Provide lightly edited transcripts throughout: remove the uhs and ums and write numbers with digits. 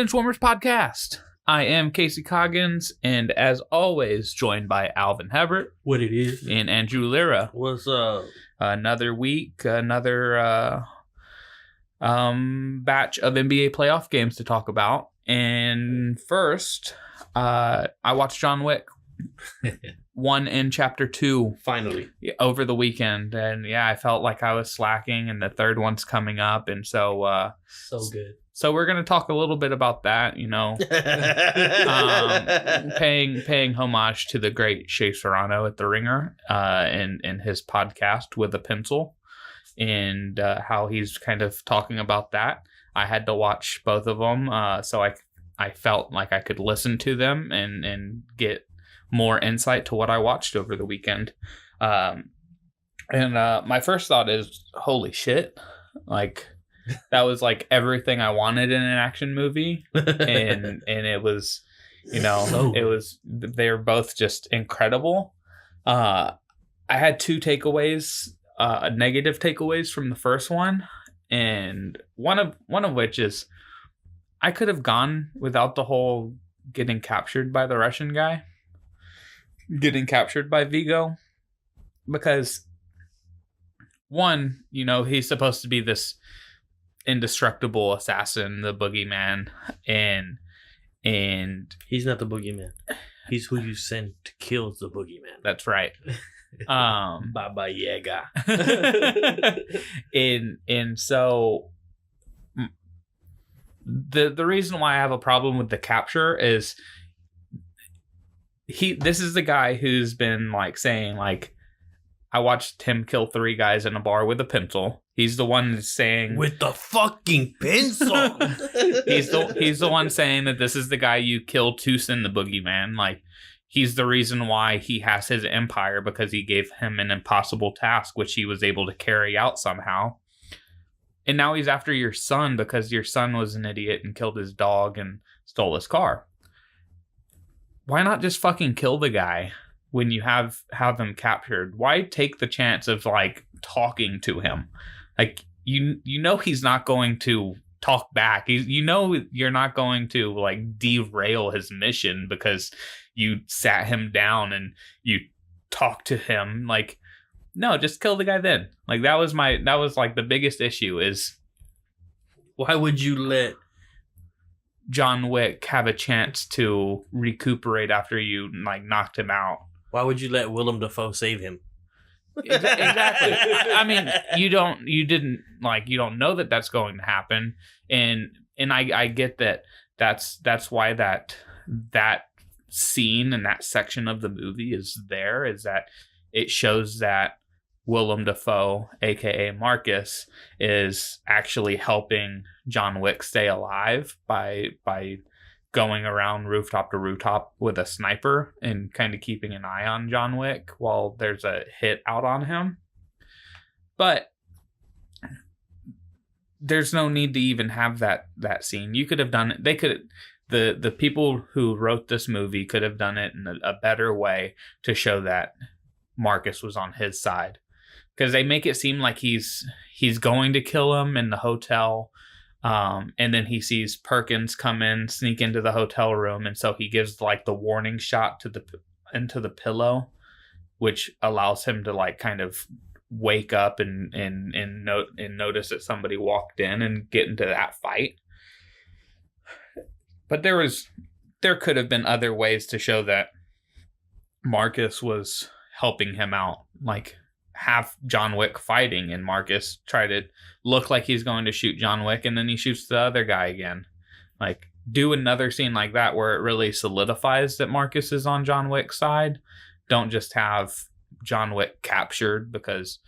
Benchwarmers Podcast. I am Casey Coggins, and as always, joined by Alvin Hebert. What it is. And Andrew Lira. What's up? Another week, another batch of NBA playoff games to talk about. And first, I watched John Wick. 1 in chapter 2 Finally over the weekend, and I felt like I was slacking, and the third one's coming up, and so good. So we're gonna talk a little bit about that, paying homage to the great Shea Serrano at The Ringer, in his podcast With a Pencil, and how he's kind of talking about that. I had to watch both of them, so I felt like I could listen to them and get more insight to what I watched over the weekend. And my first thought is, holy shit. Like, that was like everything I wanted in an action movie. And it was, they're both just incredible. I had two takeaways, negative takeaways from the first one. And one of which is I could have gone without the whole getting captured by the Russian guy. Getting captured by Vigo, because one, he's supposed to be this indestructible assassin, the boogeyman, and he's not the boogeyman. He's who you send to kill the boogeyman. That's right. Baba Yaga. and so the reason why I have a problem with the capture is this is the guy who's been saying I watched him kill 3 guys in a bar with a pencil. He's the one that's saying with the fucking pencil. he's the one saying that this is the guy you killed to send the boogeyman. He's the reason why he has his empire, because he gave him an impossible task which he was able to carry out somehow. And now he's after your son because your son was an idiot and killed his dog and stole his car. Why not just fucking kill the guy when you have him captured? Why take the chance of talking to him? He's not going to talk back. You're not going to derail his mission because you sat him down and you talked to him. No, just kill the guy then. That was the biggest issue is, why would you let John Wick have a chance to recuperate after you knocked him out? Why would you let Willem Dafoe save him? Exactly. I mean, you don't know that that's going to happen, and I get that. That's why that scene and that section of the movie is that it shows that Willem Dafoe, aka Marcus, is actually helping John Wick stay alive by going around rooftop to rooftop with a sniper and kind of keeping an eye on John Wick while there's a hit out on him. But there's no need to even have that scene. You could have done it. They could. The people who wrote this movie could have done it in a better way to show that Marcus was on his side. Because they make it seem like he's going to kill him in the hotel, and then he sees Perkins sneak into the hotel room, and so he gives the warning shot into the pillow, which allows him to kind of wake up and notice that somebody walked in and get into that fight. But there could have been other ways to show that Marcus was helping him out, have John Wick fighting and Marcus try to look like he's going to shoot John Wick and then he shoots the other guy again. Do another scene like that where it really solidifies that Marcus is on John Wick's side. Don't just have John Wick captured, because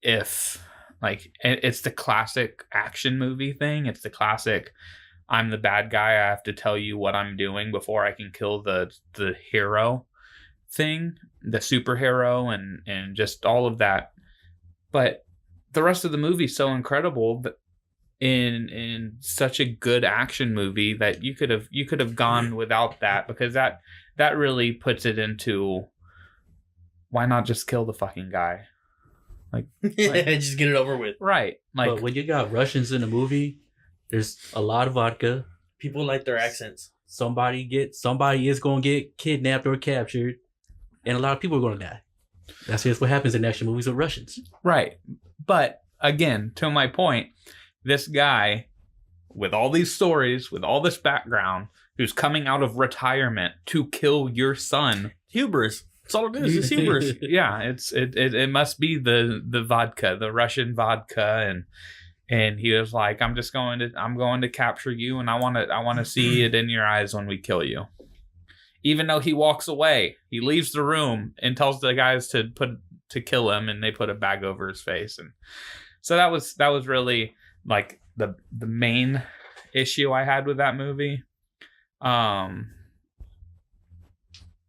it's the classic action movie thing. It's the classic, I'm the bad guy, I have to tell you what I'm doing before I can kill the hero thing, the superhero, and just all of that. But the rest of the movie is so incredible that in such a good action movie that you could have gone without that, because that really puts it into, why not just kill the fucking guy? Just get it over with. Right. But when you got Russians in a movie, there's a lot of vodka, People like their accents. Somebody is going to get kidnapped or captured, and a lot of people are going to die. That's just what happens in action movies with Russians. Right. But again, to my point, this guy with all these stories, with all this background, who's coming out of retirement to kill your son. Hubris. That's all it is. It's hubris. Yeah, it must be the vodka, the Russian vodka, and he was like, I'm going to capture you, and I want to see it in your eyes when we kill you. Even though he walks away, he leaves the room and tells the guys to kill him, and they put a bag over his face. And so that was really like the main issue I had with that movie.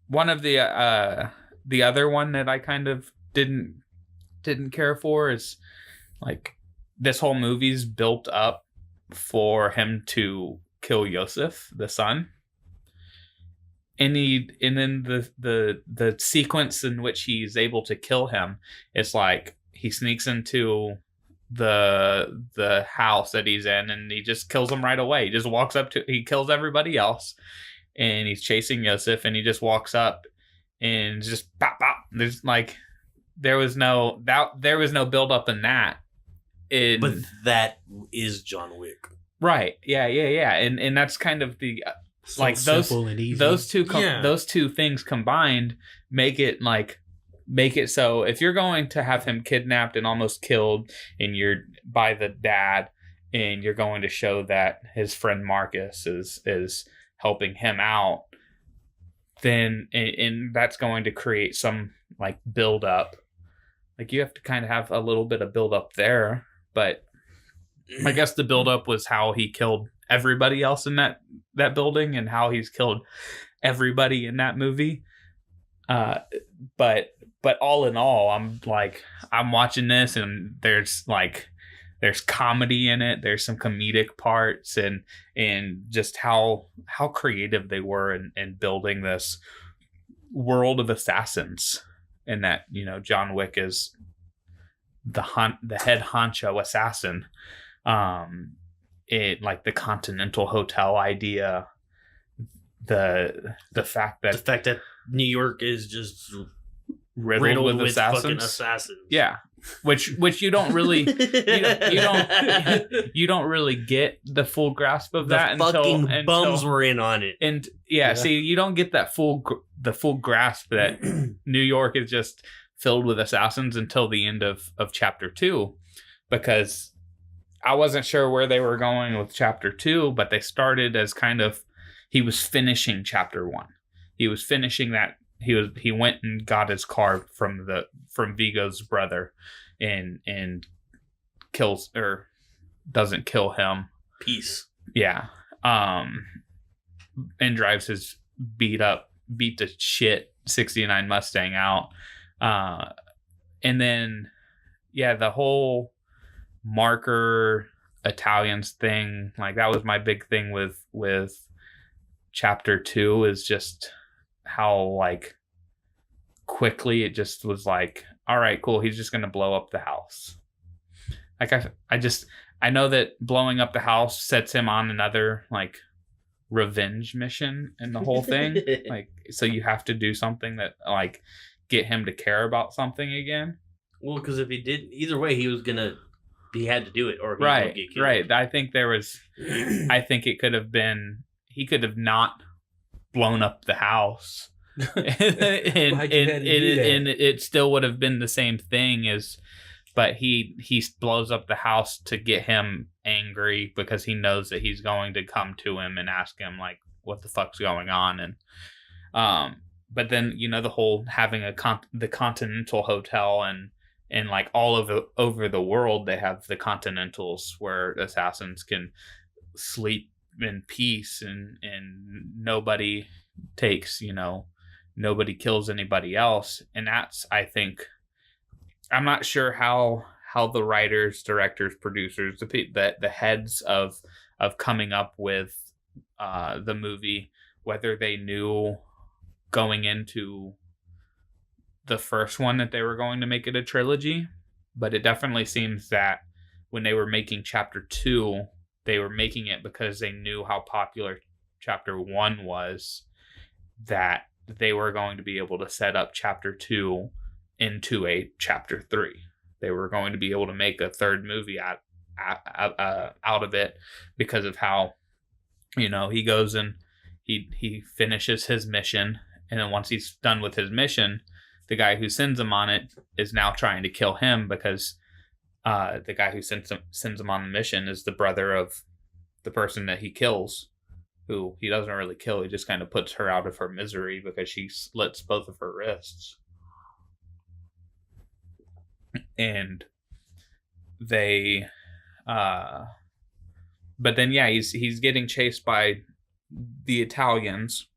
One of the other one that I kind of didn't care for is like this whole movie's built up for him to kill Yosef, the son. And then the sequence in which he's able to kill him is like he sneaks into the house that he's in, and he just kills him right away. He just walks up he kills everybody else, and he's chasing Yosef, and he just walks up and just pop pop. There's like there was no build up in that. But that is John Wick, right? Yeah. And that's kind of the So like simple and easy. those two things combined make it so if you're going to have him kidnapped and almost killed, and you're by the dad, and you're going to show that his friend Marcus is helping him out, then and that's going to create some like build up. Like you have to kind of have a little bit of build up there, but I guess the build up was how he killed everybody else in that building, and how he's killed everybody in that movie. But all in all, I'm watching this, and there's comedy in it. There's some comedic parts, and just how creative they were in building this world of assassins, and that, you know, John Wick is the head honcho assassin. It like the Continental Hotel idea, the fact that New York is just riddled with fucking assassins. Yeah, which you don't really you don't really get the full grasp of that until until bums were in on it. And see, you don't get that full grasp that New York is just filled with assassins until the end of chapter 2, because I wasn't sure where they were going with chapter 2, but they started as kind of, he was finishing chapter 1. He was finishing that. He went and got his car from Vigo's brother, and kills, or doesn't kill him. Peace. Yeah. And drives his beat to shit 69 Mustang out. And then the whole marker Italians thing, like that was my big thing with chapter 2, is just how like quickly it just was like, all right, cool, he's just gonna blow up the house. Like I know that blowing up the house sets him on another like revenge mission in the whole thing. Like, so you have to do something that like get him to care about something again. Well, because if he did, either way, he had to do it, or he right, would get killed. Right. I think it could have been, he could have not blown up the house, and it still would have been the same thing but he blows up the house to get him angry, because he knows that he's going to come to him and ask him like, what the fuck's going on. And but then, you know, the whole having the Continental Hotel, and like all over the world, they have the Continentals where assassins can sleep in peace, and nobody kills anybody else. And that's, I think, I'm not sure how the writers, directors, producers, the heads of coming up with the movie, whether they knew going into the first one that they were going to make it a trilogy. But it definitely seems that when they were making chapter 2, they were making it because they knew how popular Chapter 1 was, that they were going to be able to set up Chapter 2 into a Chapter 3. They were going to be able to make a third movie out of it because of how, he goes and he finishes his mission, and then once he's done with his mission, the guy who sends him on it is now trying to kill him because the guy who sends him on the mission is the brother of the person that he kills, who he doesn't really kill. He just kind of puts her out of her misery because she slits both of her wrists. And they, but then he's getting chased by the Italians,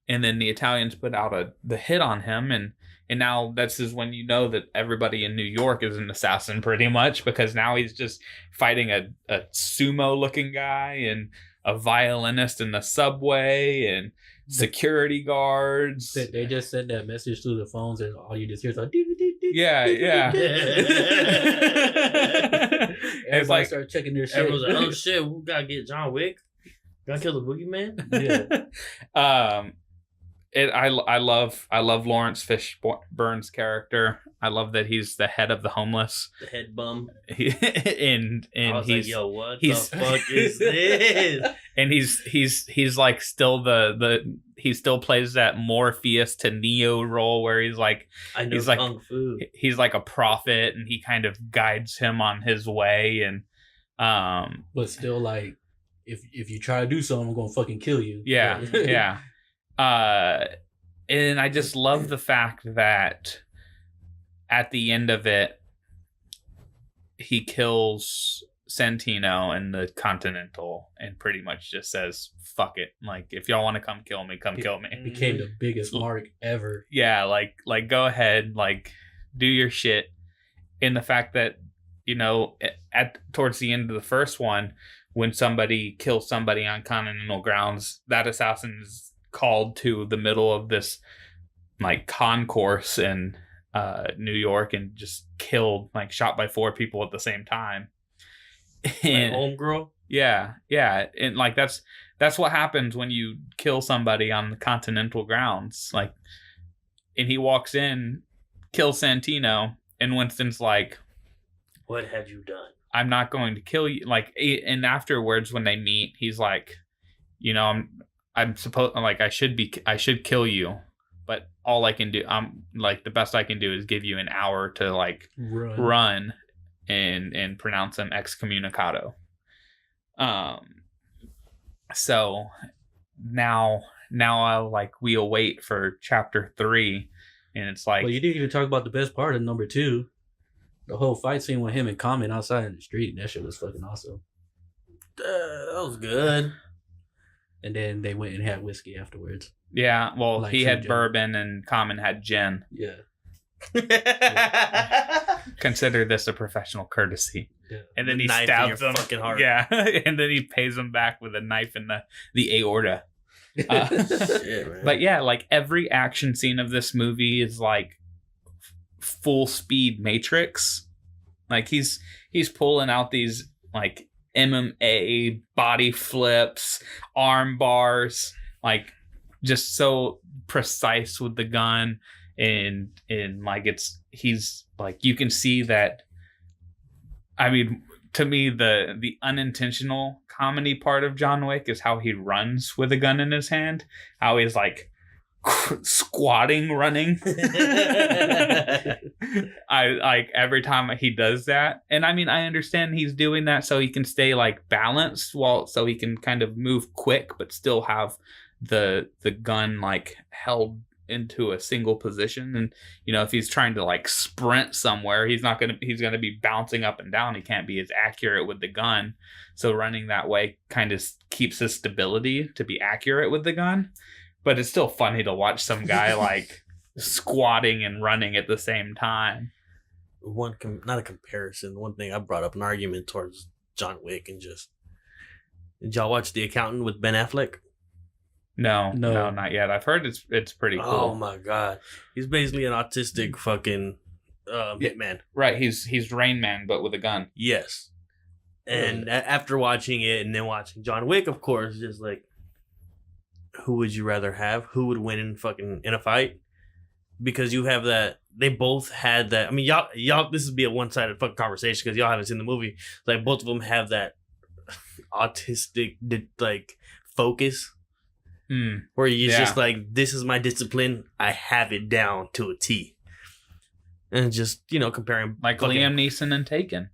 and then the Italians put out the hit on him, and now this is when that everybody in New York is an assassin pretty much, because now he's just fighting a sumo looking guy and a violinist in the subway and security guards. They just send that message through the phones, and all you just hear is like, yeah. Everybody start checking their shit. Everyone's like, oh shit, we gotta get John Wick. Gotta kill the boogeyman. Yeah. I love Lawrence Fishburne's character. I love that he's the head of the homeless. The head bum. And I was he's like, yo, what the fuck is this? And he's like still he still plays that Morpheus to Neo role where he's like, I know he's kung like, fu. He's like a prophet, and he kind of guides him on his way, and but still, like, if you try to do something, I'm gonna fucking kill you. Yeah. Yeah. And I just love the fact that at the end of it, he kills Santino and the Continental and pretty much just says, fuck it. Like, if y'all want to come kill me, kill me. Became the biggest mark ever. Yeah, like go ahead, like, do your shit. In the fact that, towards the end of the first one, when somebody kills somebody on Continental grounds, that assassin is called to the middle of this like concourse in New York and just killed, like, shot by 4 people at the same time. And homegirl. Yeah, and like that's what happens when you kill somebody on the Continental grounds. Like, and he walks in, kills Santino, and Winston's like, "What have you done? I'm not going to kill you." Like, and afterwards when they meet, he's like, I'm supposed, like, I should kill you, but all I can do, the best I can do is give you an hour to like run and pronounce them excommunicado. So now we await for Chapter 3, and it's like, well, you didn't even talk about the best part of number 2, the whole fight scene with him and Common outside in the street. That shit was fucking awesome. That was good. And then they went and had whiskey afterwards. Yeah, well, like he had gin. Bourbon and Common had gin. Yeah. Consider this a professional courtesy. Yeah. And then The he knife in stabs your him. fucking heart. Yeah, and then he pays him back with a knife in the aorta. Shit, man. But yeah, like, every action scene of this movie is like full speed Matrix. Like, he's pulling out these like MMA body flips, arm bars, like, just so precise with the gun, and like, he's like, you can see that. I mean, to me, the unintentional comedy part of John Wick is how he runs with a gun in his hand, how he's like squatting running. I like every time he does that, and I mean, I understand he's doing that so he can stay like balanced, so he can kind of move quick but still have the gun like held into a single position. And if he's trying to like sprint somewhere, he's gonna be bouncing up and down. He can't be as accurate with the gun, so running that way kind of keeps his stability to be accurate with the gun. But it's still funny to watch some guy like squatting and running at the same time. Not a comparison. One thing I brought up an argument towards John Wick, and just, did y'all watch The Accountant with Ben Affleck? No, not yet. I've heard it's pretty cool. Oh my god, he's basically an autistic fucking hitman. Right, he's Rain Man but with a gun. Yes, And after watching it and then watching John Wick, of course, just like, who would you rather have? Who would win in a fight? Because you have that. They both had that. I mean, y'all. This would be a one-sided fucking conversation because y'all haven't seen the movie. Like both of them have that autistic like focus, where you're just like, this is my discipline. I have it down to a T. And just comparing like fucking, Liam Neeson and Taken.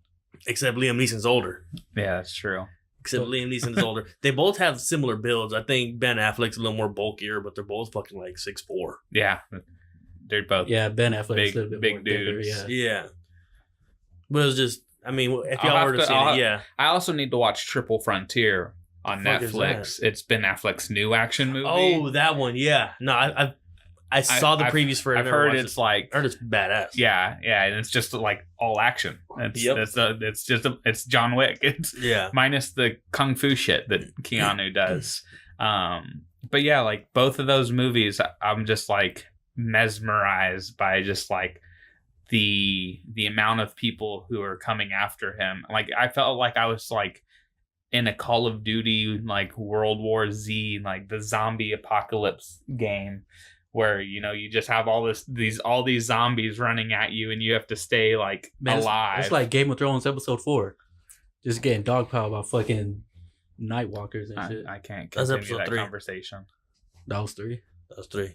Except Liam Neeson's older. Yeah, that's true. Except Liam Neeson is older. They both have similar builds. I think Ben Affleck's a little more bulkier, but they're both fucking like 6'4". Yeah, they're both. Yeah, Ben Affleck's a little bit big more bigger, dudes. Yeah. But it was just, I mean, if y'all were to see it, yeah. I also need to watch Triple Frontier on Netflix. It's Ben Affleck's new action movie. Oh, that one, yeah. No, I saw the previews for it. I've heard it's like, I heard it's badass. Yeah, and it's just like all action. It's John Wick. It's minus the kung fu shit that Keanu does. But yeah, like both of those movies, I'm just like mesmerized by just like the amount of people who are coming after him. Like I felt like I was like in a Call of Duty like World War Z, like the zombie apocalypse game, where you just have all these zombies running at you and you have to stay like alive. It's like Game of Thrones episode 4, just getting dogpiled by fucking night walkers and shit. I can't That's continue episode that 3. conversation. That was 3. That was 3.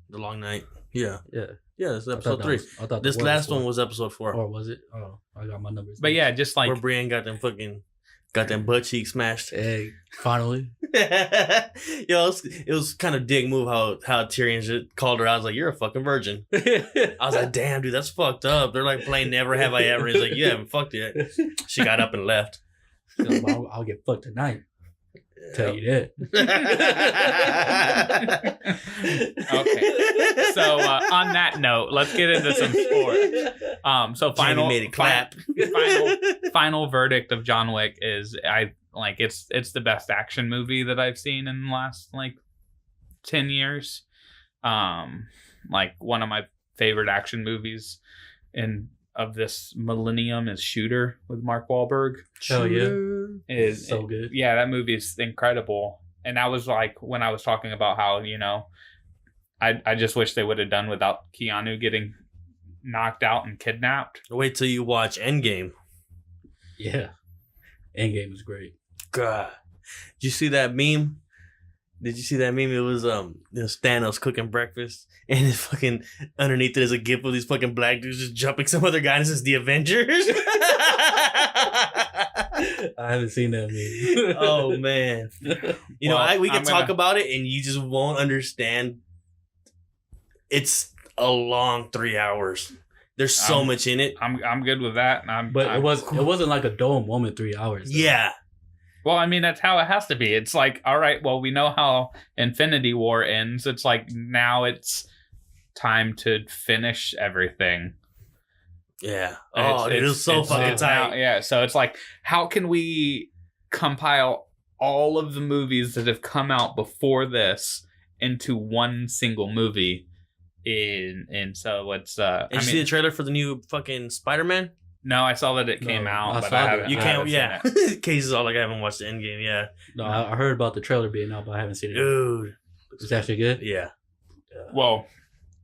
The Long Night. Yeah. Yeah. Yeah, that's episode 3. I thought this last one was episode 4. Or was it? Oh, I got my numbers. But yeah, just like where Brienne got them butt cheeks smashed. Hey, finally. Yo, it was kind of dick move how Tyrion just called her out. I was like, you're a fucking virgin. I was like, damn, dude, that's fucked up. They're like playing Never Have I Ever. He's like, you haven't fucked yet. She got up and left. I'll get fucked tonight. Tell you that. Okay. So on that note, let's get into some sports. So final verdict of John Wick is it's the best action movie that I've seen in the last like 10 years. Like one of my favorite action movies of this millennium is Shooter with Mark Wahlberg. Hell yeah. Is so good. Yeah, that movie is incredible. And I was like, when I was talking about how, I just wish they would have done without Keanu getting knocked out and kidnapped. Wait till you watch Endgame. Yeah. Endgame is great. God. Did you see that meme? It was Thanos cooking breakfast, and it's fucking underneath it is a gif of these fucking black dudes just jumping some other guy, and it says the Avengers. I haven't seen that meme. Oh man. We can talk about it and you just won't understand. It's a long 3 hours. There's so much in it. I'm good with that. It wasn't like a dull moment 3 hours. Though. Yeah. Well, I mean, that's how it has to be. It's like, all right, well, we know how Infinity War ends. It's like, now it's time to finish everything. Yeah. It was so fucking tight. Yeah. So it's like, how can we compile all of the movies that have come out before this into one single movie? And so it's Did you see the trailer for the new fucking Spider-Man? No, I saw that it came out, but I haven't. You can't. Yeah, Case is all like, I haven't watched the Endgame. Yeah. No, I heard about the trailer being out, but I haven't seen it. Dude, it's actually good. Yeah. Well,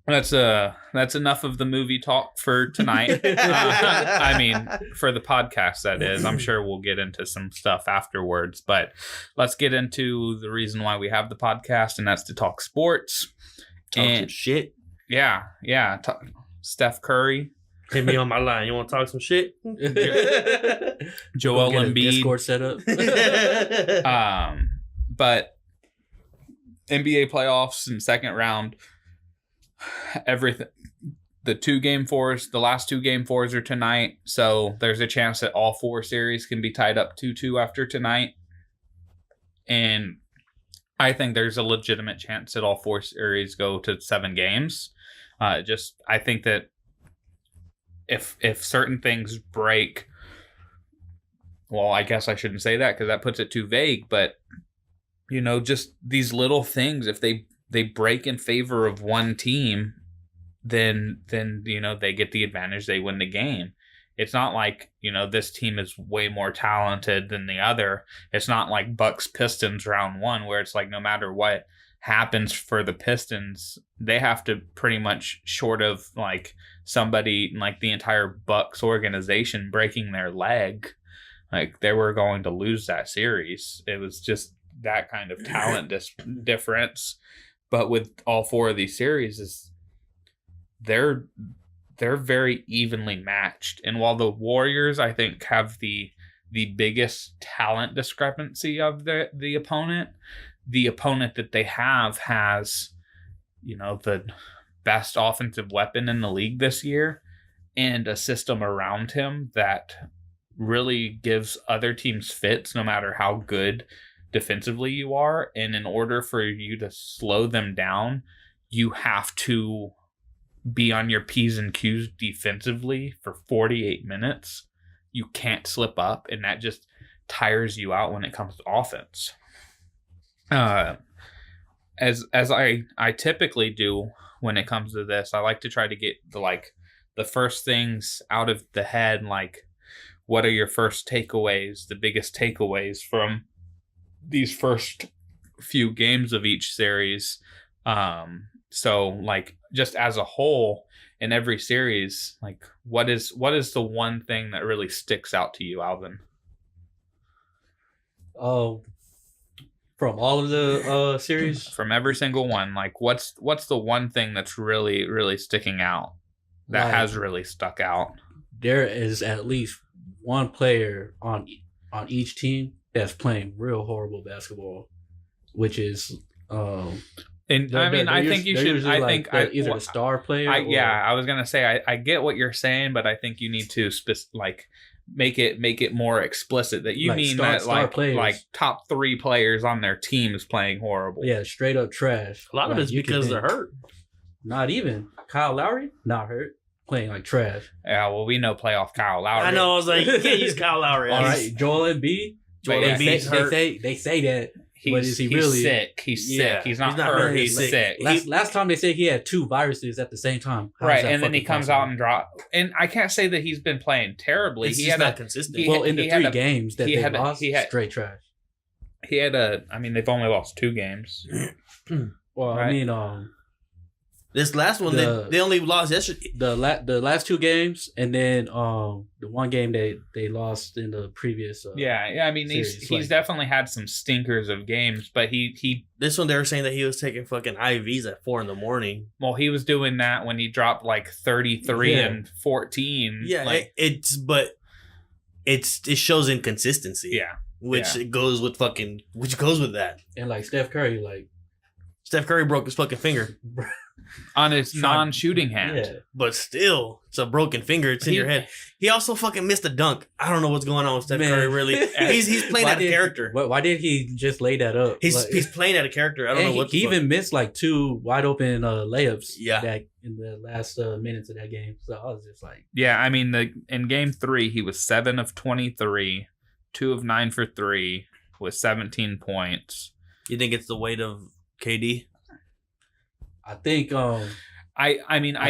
that's enough of the movie talk for tonight. I mean, for the podcast, that is. I'm sure we'll get into some stuff afterwards, but let's get into the reason why we have the podcast, and that's to talk sports. Talk some shit. Yeah. Steph Curry. Hit me on my line. You want to talk some shit? Joel Embiid. Discord set up. But NBA playoffs and second round, everything. The last two game fours are tonight. So there's a chance that all 4 series can be tied up 2-2 after tonight. And I think there's a legitimate chance that all 4 series go to 7 games. I think that if certain things break, well, I guess I shouldn't say that because that puts it too vague, but just these little things, if they break in favor of one team, then they get the advantage, they win the game. it's not like, this team is way more talented than the other. It's not like Bucks Pistons round one where it's like no matter what happens for the Pistons, they have to pretty much, short of like somebody like the entire Bucks organization breaking their leg, like they were going to lose that series. It was just that kind of talent difference. But with all four of these series, they're very evenly matched. And while the Warriors, I think, have the biggest talent discrepancy of the opponent that they have has, the best offensive weapon in the league this year and a system around him that really gives other teams fits no matter how good defensively you are. And in order for you to slow them down, you have to be on your P's and Q's defensively for 48 minutes. You can't slip up, and that just tires you out when it comes to offense. As I typically do when it comes to this, I like to try to get the first things out of the head, like what are your first takeaways, the biggest takeaways from these first few games of each series. So like just as a whole in every series, like what is the one thing that really sticks out to you, Alvin? From all of the series, from every single one, like what's the one thing that's really, really sticking out that has really stuck out? There is at least one player on each team that's playing real horrible basketball, which is and I think you should. I think either a star player. I was gonna say I get what you're saying, but I think you need to make it more explicit that you mean that top 3 players on their team is playing horrible. Yeah, straight up trash. A lot of it's because they're hurt. Not even Kyle Lowry, not hurt, playing like trash. Yeah, well, we know playoff Kyle Lowry. I know. I was like, you can't use Kyle Lowry. All right, Joel Embiid. They say that. But is he really sick? He's sick. He's not hurt. He's sick. Last time they said he had 2 viruses at the same time. Right, and then he comes out and drops. And I can't say that he's been playing terribly. He had not consistent. In the 3 games that they lost, straight trash. He had they've only lost 2 games. Well, right? This last one, they only lost yesterday. The last 2 games, and then the one game they lost in the previous. Series. He's definitely had some stinkers of games, but he. This one they were saying that he was taking fucking IVs at 4 a.m. Well, he was doing that when he dropped like 33 and 14. Yeah, it shows inconsistency. Yeah, which goes with that. And like Steph Curry broke his fucking finger. On his non-shooting hand. Yeah. But still, it's a broken finger. It's in your head. He also fucking missed a dunk. I don't know what's going on with Steph Curry, really. He's playing out of character. Why did he just lay that up? He's playing out of character. I don't know what he even missed like 2 wide open layups in the last minutes of that game. So I was just like... Yeah, in game 3, he was 7 of 23, 2 of 9 for 3, with 17 points. You think it's the weight of KD? I think I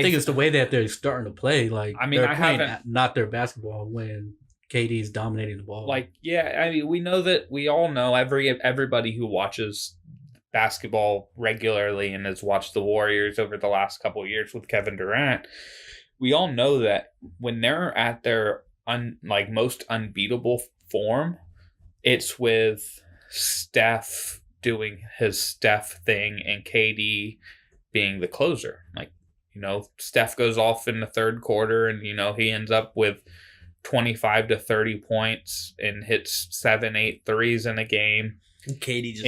think it's the way that they're starting to play. Like they're playing not their basketball when KD's dominating the ball. Like we know that we all know everybody who watches basketball regularly and has watched the Warriors over the last couple of years with Kevin Durant. We all know that when they're at their most unbeatable form, it's with Steph doing his Steph thing and KD being the closer. Steph goes off in the third quarter and he ends up with 25 to 30 points and hits 7-8 threes in a game. And KD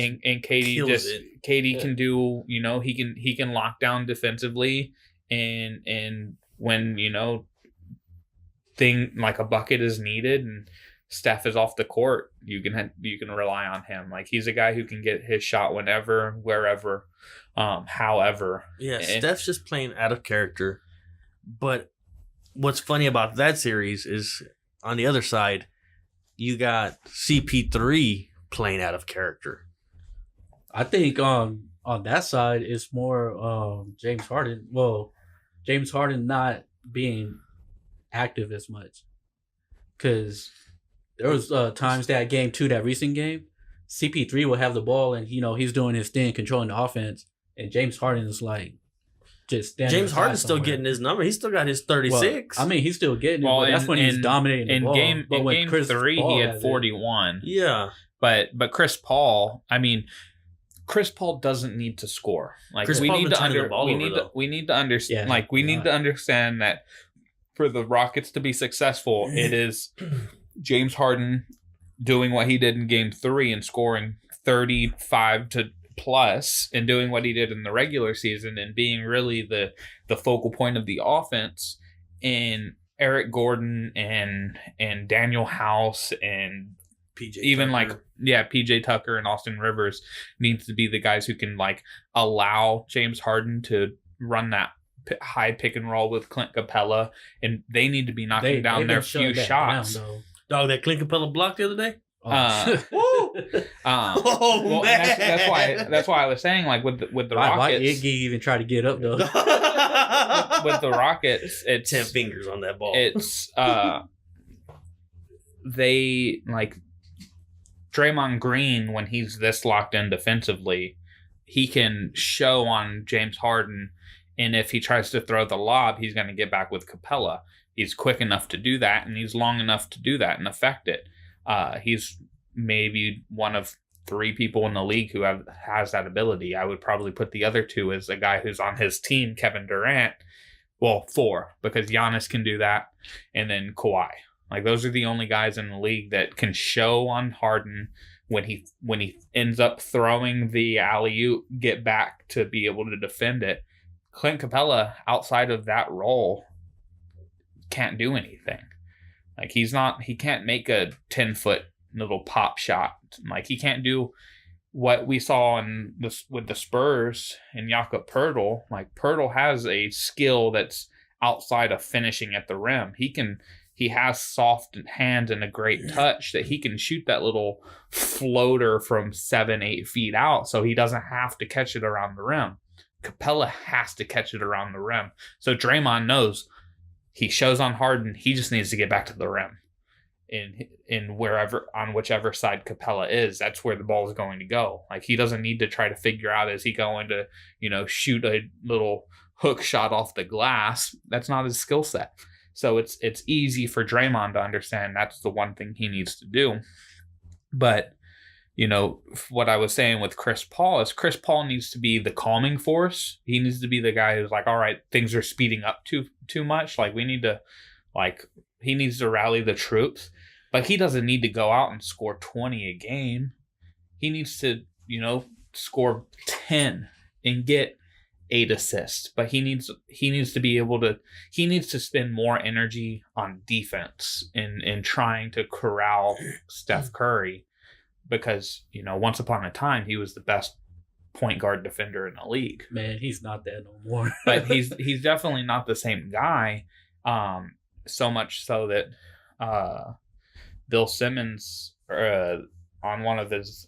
can do, he can lock down defensively and when thing like a bucket is needed and Steph is off the court, you can rely on him. Like he's a guy who can get his shot whenever, wherever, however. Yeah, Steph's just playing out of character. But what's funny about that series is on the other side, you got CP3 playing out of character. I think on that side it's more James Harden. Well, James Harden not being active as much. because there was times that game 2, that recent game, CP3 will have the ball and he's doing his thing, controlling the offense, and James Harden is like just standing. James Harden's still getting his number. He's still got his 36. Well, I mean, he's still getting it, but that's when he's dominating the ball. In game Chris 3, Paul he had 41. Yeah, but Chris Paul, I mean, Chris Paul doesn't need to score. Like Chris we Paul's need been to turning the ball over, we need to understand. Yeah, like we need to understand that for the Rockets to be successful, it is James Harden doing what he did in game 3 and scoring 35 to plus and doing what he did in the regular season and being really the focal point of the offense, and Eric Gordon and Daniel House and PJ even Tucker. PJ Tucker and Austin Rivers needs to be the guys who can like allow James Harden to run that high pick and roll with Clint Capella, and they need to be knocking down their few shots. Dog, that Clint Capella block the other day. Well, man. that's why I was saying, like with the Rockets. Why Iggy even try to get up though? With the Rockets, it's 10 fingers on that ball. It's they like Draymond Green, when he's this locked in defensively, he can show on James Harden, and if he tries to throw the lob, he's going to get back with Capella. He's quick enough to do that, and he's long enough to do that and affect it. He's maybe one of 3 people in the league who has that ability. I would probably put the other 2 as a guy who's on his team, Kevin Durant. Well, 4, because Giannis can do that, and then Kawhi. Like those are the only guys in the league that can show on Harden when he ends up throwing the alley-oop, get back to be able to defend it. Clint Capella, outside of that role, can't do anything. Like he can't make a 10-foot little pop shot. Like he can't do what we saw with the Spurs and Jakob Poeltl. Like Poeltl has a skill that's outside of finishing at the rim. He has soft hands and a great touch that he can shoot that little floater from 7-8 feet out, so he doesn't have to catch it around the rim. Capella has to catch it around the rim. So Draymond knows he shows on Harden, he just needs to get back to the rim. In wherever, on whichever side Capella is, that's where the ball is going to go. Like he doesn't need to try to figure out, is he going to, shoot a little hook shot off the glass? That's not his skill set. So it's easy for Draymond to understand that's the one thing he needs to do. But, what I was saying with Chris Paul is Chris Paul needs to be the calming force. He needs to be the guy who's like, all right, things are speeding up too much. Like we need to, he needs to rally the troops. But he doesn't need to go out and score 20 a game. He needs to, score 10 and get 8 assists. But he needs to be able to, he needs to spend more energy on defense in trying to corral Steph Curry. Because, once upon a time, he was the best point guard defender in the league. Man, he's not that no more. But he's definitely not the same guy. So much so that Bill Simmons on one of his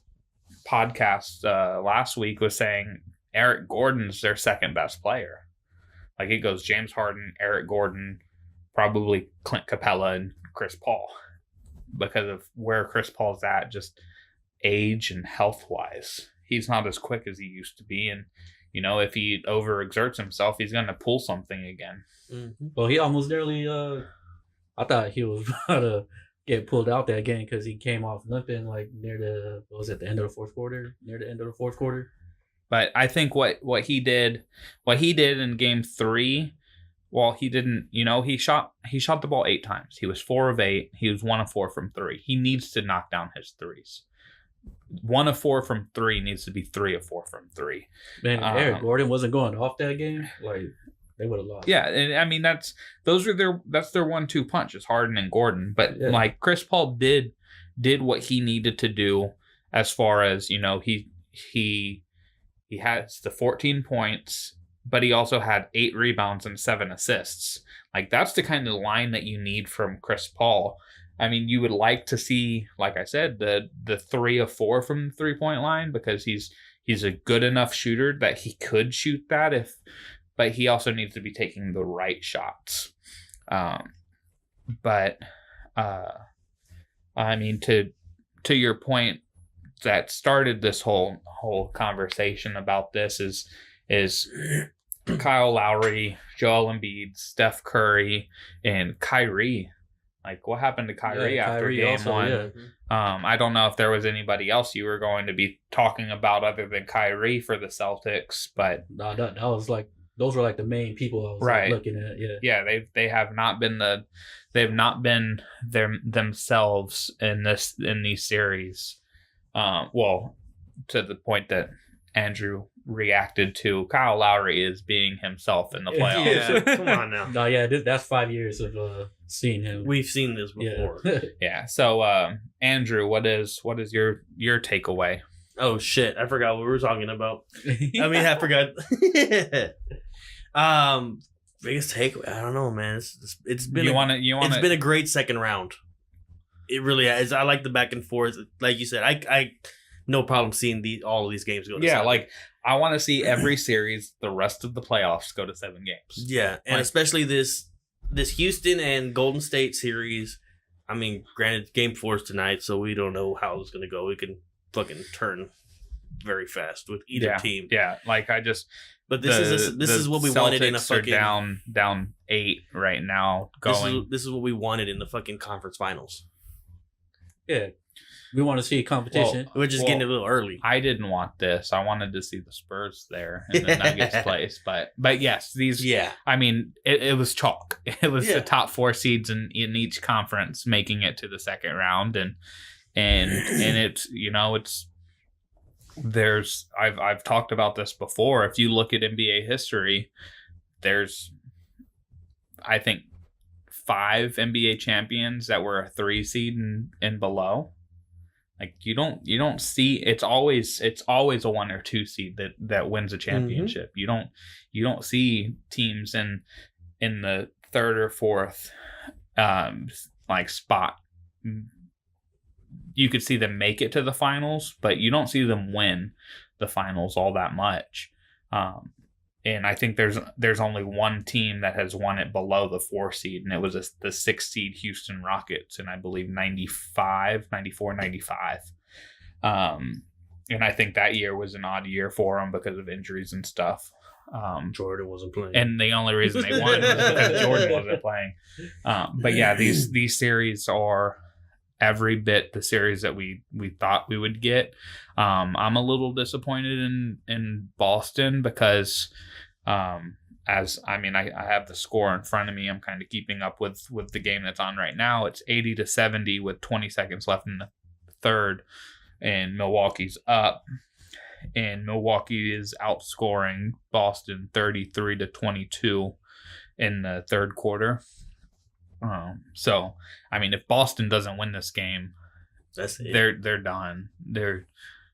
podcasts last week was saying Eric Gordon's their second best player. Like it goes James Harden, Eric Gordon, probably Clint Capella, and Chris Paul, because of where Chris Paul's at, just age and health wise. He's not as quick as he used to be, and if he overexerts himself, he's going to pull something again. Mm-hmm. Well, he almost nearly I thought he was about to get pulled out that game because he came off limping like near the end of the fourth quarter. But I think what he did in game 3, well, he didn't, he shot the ball 8 times. He was 4 of 8. He was 1 of 4 from 3. He needs to knock down his threes. 1 of 4 from 3 needs to be 3 of 4 from 3. Man, if Eric Gordon wasn't going off that game, like they would have lost. Yeah, and I mean that's their 1-2 punch is Harden and Gordon. But like Chris Paul did what he needed to do as far as he has the 14 points, but he also had 8 rebounds and 7 assists. Like that's the kind of line that you need from Chris Paul. I mean, you would like to see, like I said, the 3 of 4 from the 3-point line, because he's a good enough shooter that he could shoot that but he also needs to be taking the right shots. But I mean, to your point that started this whole conversation about this is Kyle Lowry, Joel Embiid, Steph Curry, and Kyrie. Like, what happened to Kyrie after Kyrie game also, one? yeah. I don't know if there was anybody else you were going to be talking about other than Kyrie for the Celtics, but No, that was like those were like the main people I was Right. like, looking at. Yeah. yeah, they have not been themselves in these series. Well, to the point that Andrew reacted to, Kyle Lowry is being himself in the playoffs. Yeah, come on now. No, yeah, that's 5 years of seeing him. We've seen this before. Yeah. Yeah. So, Andrew, what is your takeaway? Oh shit! I forgot what we were talking about. I forgot. Biggest takeaway. I don't know, man. It's been it's been a great second round. It really has. I like the back and forth. Like you said, I no problem seeing all of these games go to yeah, 7. like I want to see every series, the rest of the playoffs, go to 7 games. Yeah, and Like- especially this Houston and Golden State series. I mean, granted, Game 4 is tonight, so we don't know how it's going to go. It can fucking turn very fast with either team. Yeah, like I just. But this is what we wanted in a Celtics are fucking down 8 right now. Going. This is what we wanted in the fucking conference finals. Yeah. We want to see competition. We're just getting a little early. I didn't want this. I wanted to see the Spurs there in the Nuggets place, but yes, these. Yeah, I mean, it was chalk. It was Yeah. the top 4 seeds in each conference making it to the second round, and it's I've talked about this before. If you look at NBA history, there's I think 5 NBA champions that were a 3 seed and below. Like you don't see it's always a 1 or 2 seed that wins a championship. You don't see teams in the 3rd or 4th like spot. You could see them make it to the finals, but you don't see them win the finals all that much. And I think there's only one team that has won it below the 4 seed, and it was the 6 seed Houston Rockets in, I believe, 94, 95. And I think that year was an odd year for them because of injuries and stuff. Jordan wasn't playing. And the only reason they won was because Jordan wasn't playing. But yeah, these series are every bit the series that we thought we would get. I'm a little disappointed in Boston because I have the score in front of me. I'm kind of keeping up with the game that's on right now. It's 80-70 with 20 seconds left in the third, and Milwaukee's up. And Milwaukee is outscoring Boston 33-22 in the third quarter. So, I mean, if Boston doesn't win this game, that's it. They're done.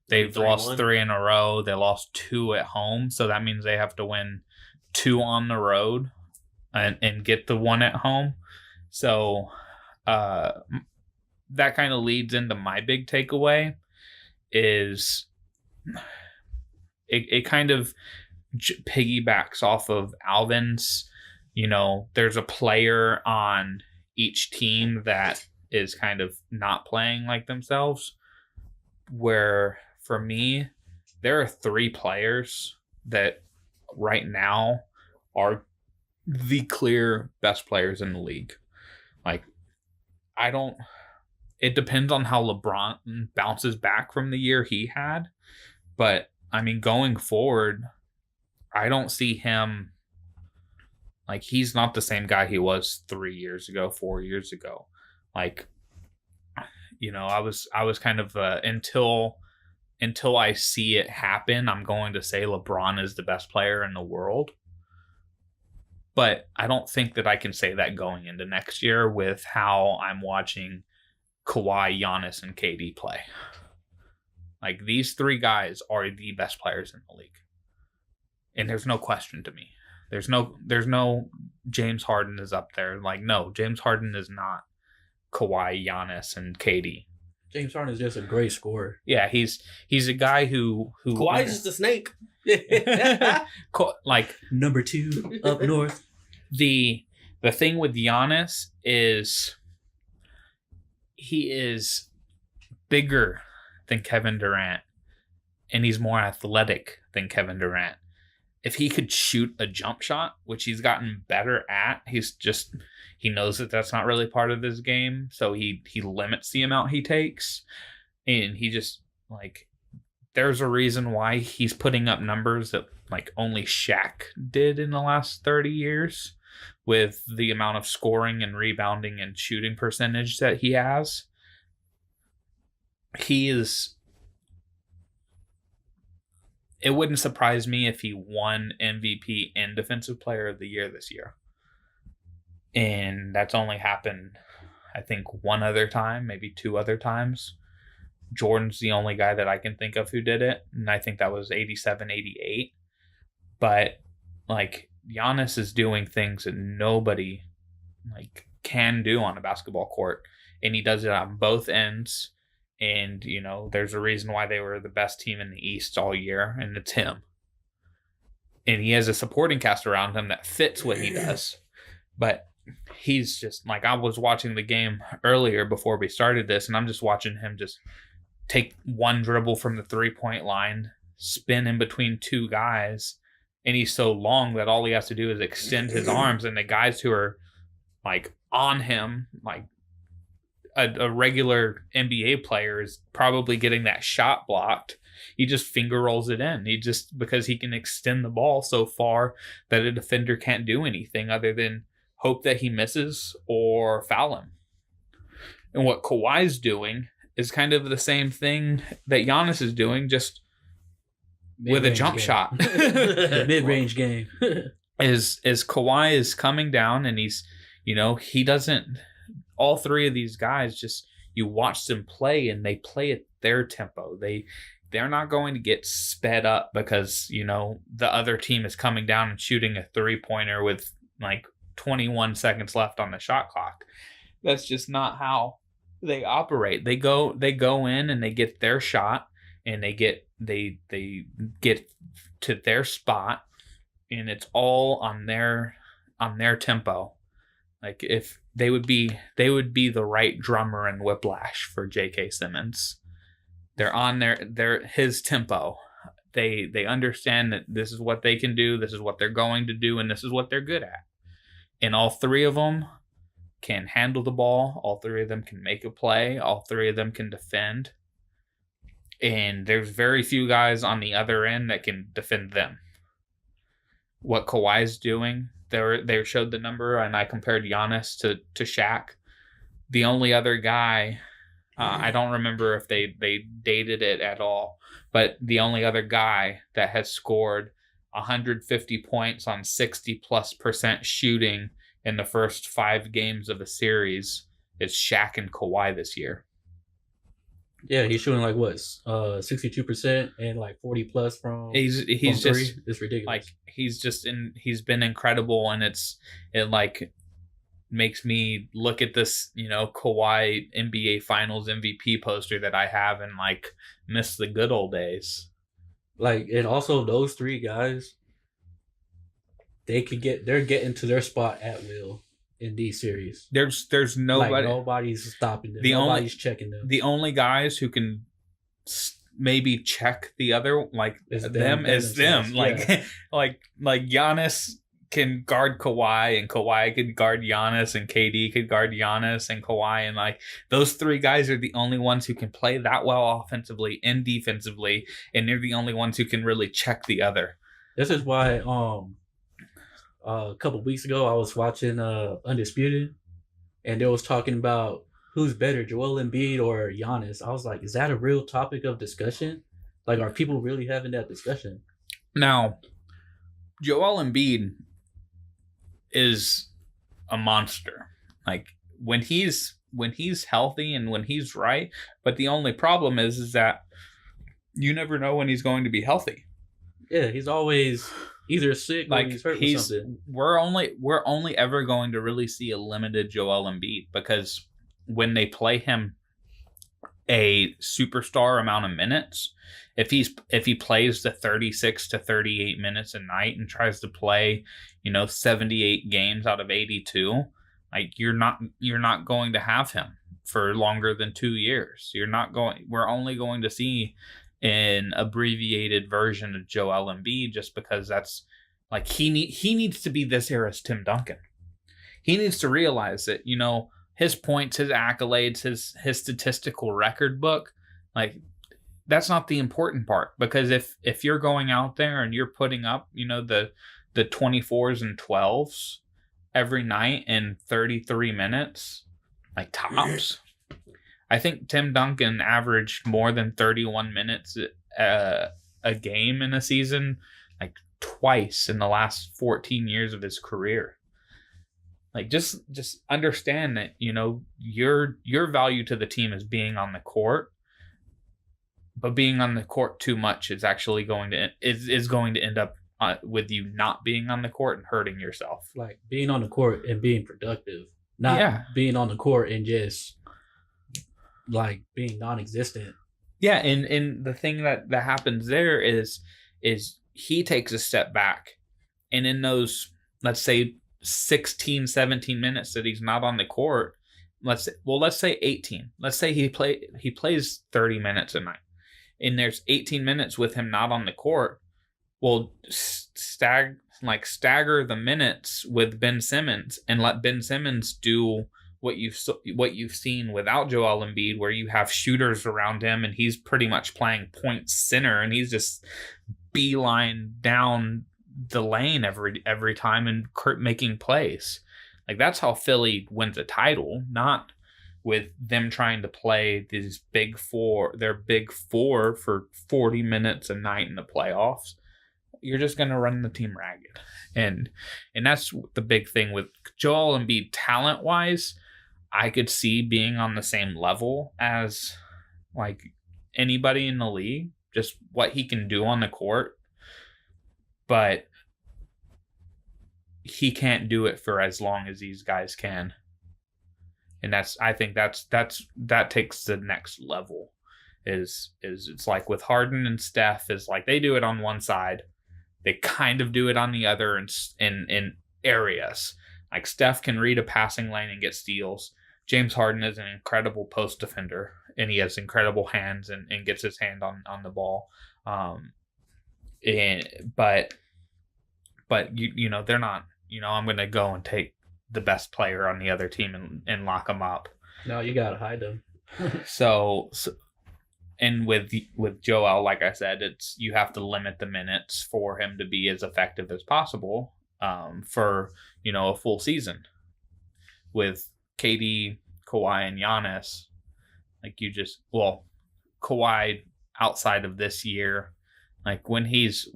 They've lost 3 in a row. They lost 2 at home, so that means they have to win 2 on the road and get the 1 at home. So, that kind of leads into my big takeaway is it kind of piggybacks off of Alvin's. There's a player on each team that is kind of not playing like themselves, where for me, there are 3 players that right now are the clear best players in the league. Like, it depends on how LeBron bounces back from the year he had, but I mean, going forward, I don't see him. Like, he's not the same guy he was 3 years ago, 4 years ago. Like, I was kind of until I see it happen, I'm going to say LeBron is the best player in the world. But I don't think that I can say that going into next year with how I'm watching Kawhi, Giannis, and KD play. Like, these 3 guys are the best players in the league. And there's no question to me. There's no James Harden is up there. Like, no, James Harden is not Kawhi, Giannis, and KD. James Harden is just a great scorer. Yeah, he's a guy who Kawhi's just a snake. Like, number 2 up north. The thing with Giannis is he is bigger than Kevin Durant, and he's more athletic than Kevin Durant. If he could shoot a jump shot, which he's gotten better at, he knows that that's not really part of his game, so he limits the amount he takes, and he just like there's a reason why he's putting up numbers that like only Shaq did in the last 30 years with the amount of scoring and rebounding and shooting percentage that he has. It wouldn't surprise me if he won MVP and Defensive Player of the Year this year. And that's only happened, I think, one other time, maybe two other times. Jordan's the only guy that I can think of who did it, and I think that was 87, 88. But, like, Giannis is doing things that nobody, like, can do on a basketball court. And he does it on both ends. And, you know, there's a reason why they were the best team in the East all year, and it's him. And he has a supporting cast around him that fits what he does. But he's just, like, I was watching the game earlier before we started this, and I'm just watching him just take one dribble from the three-point line, spin in between two guys, and he's so long that all he has to do is extend his arms, and the guys who are, like, on him, like, a regular NBA player is probably getting that shot blocked. He just finger rolls it in. Because he can extend the ball so far that a defender can't do anything other than hope that he misses or foul him. And what Kawhi's doing is kind of the same thing that Giannis is doing, just with a jump shot. The mid-range game. is Kawhi is coming down, and he's, you know, he doesn't. All three of these guys, just you watch them play, and they play at their tempo. They're not going to get sped up because, you know, the other team is coming down and shooting a 3-pointer with like 21 seconds left on the shot clock. That's just not how they operate. They go in and they get their shot, and they get to their spot, and it's all on their tempo. Like, if they would be the right drummer in Whiplash for J.K. Simmons. They're on his tempo. They understand that this is what they can do, this is what they're going to do, and this is what they're good at. And all three of them can handle the ball. All three of them can make a play. All three of them can defend. And there's very few guys on the other end that can defend them. What Kawhi's doing, they showed the number, and I compared Giannis to Shaq. The only other guy, I don't remember if they dated it at all, but the only other guy that has scored 150 points on 60+% shooting in the first 5 games of a series is Shaq and Kawhi this year. Yeah, he's shooting like what, 62% and like 40+ from. He's from just three. It's ridiculous. Like, he's been incredible, and it like makes me look at this, you know, Kawhi NBA Finals MVP poster that I have and like miss the good old days. Like, and also those three guys, they're getting to their spot at will in these series. There's nobody. Like, nobody's stopping them. Nobody's checking them. The only guys who can maybe check the other, like, is them. Like, yeah. like Giannis can guard Kawhi, and Kawhi could guard Giannis, and KD could guard Giannis and Kawhi, and like those three guys are the only ones who can play that well offensively and defensively, and they're the only ones who can really check the other. This is why a couple weeks ago I was watching Undisputed, and they was talking about who's better, Joel Embiid or Giannis. I was like, is that a real topic of discussion? Like, are people really having that discussion? Now, Joel Embiid is a monster. Like, when he's healthy and when he's right, but the only problem is that you never know when he's going to be healthy. Yeah, he's always either sick or he's hurt with something. We're only ever going to really see a limited Joel Embiid, because when they play him a superstar amount of minutes, if he plays the 36 to 38 minutes a night and tries to play, you know, 78 games out of 82, like, you're not going to have him. for longer than 2 years. We're only going to see an abbreviated version of Joel Embiid just because that's like he needs to be this era's Tim Duncan. He needs to realize that, his points, his accolades, his statistical record book, like that's not the important part, because if you're going out there and you're putting up, the 24s and 12s every night in 33 minutes, like tops. I think Tim Duncan averaged more than 31 minutes a game in a season, like twice in the last 14 years of his career. Like just understand that, your value to the team is being on the court, but being on the court too much is actually going to end up with you not being on the court and hurting yourself. Like being on the court and being productive, not being on the court and just like being non-existent. Yeah, and the thing that happens there is he takes a step back, and in those, let's say 16, 17 minutes that he's not on the court, let's say 18. Let's say he plays 30 minutes a night, and there's 18 minutes with him not on the court. Well, stagger the minutes with Ben Simmons and let Ben Simmons do what you've seen without Joel Embiid, where you have shooters around him and he's pretty much playing point center and he's just beeline down the lane every time and making plays. Like that's how Philly wins a title, not with them trying to play these their big four for 40 minutes a night in the playoffs. You're just going to run the team ragged. And that's the big thing with Joel Embiid talent wise. I could see being on the same level as like anybody in the league, just what he can do on the court, but he can't do it for as long as these guys can. And I think that takes the next level is it's like with Harden and Steph is like, they do it on one side. They kind of do it on the other in areas. Like Steph can read a passing lane and get steals. James Harden is an incredible post defender, and he has incredible hands and gets his hand on the ball. But they're not. I'm going to go and take the best player on the other team and lock them up. No, you got to hide them. So and with Joel, like I said, you have to limit the minutes for him to be as effective as possible for a full season. With KD, Kawhi, and Giannis, like Kawhi outside of this year, like when he's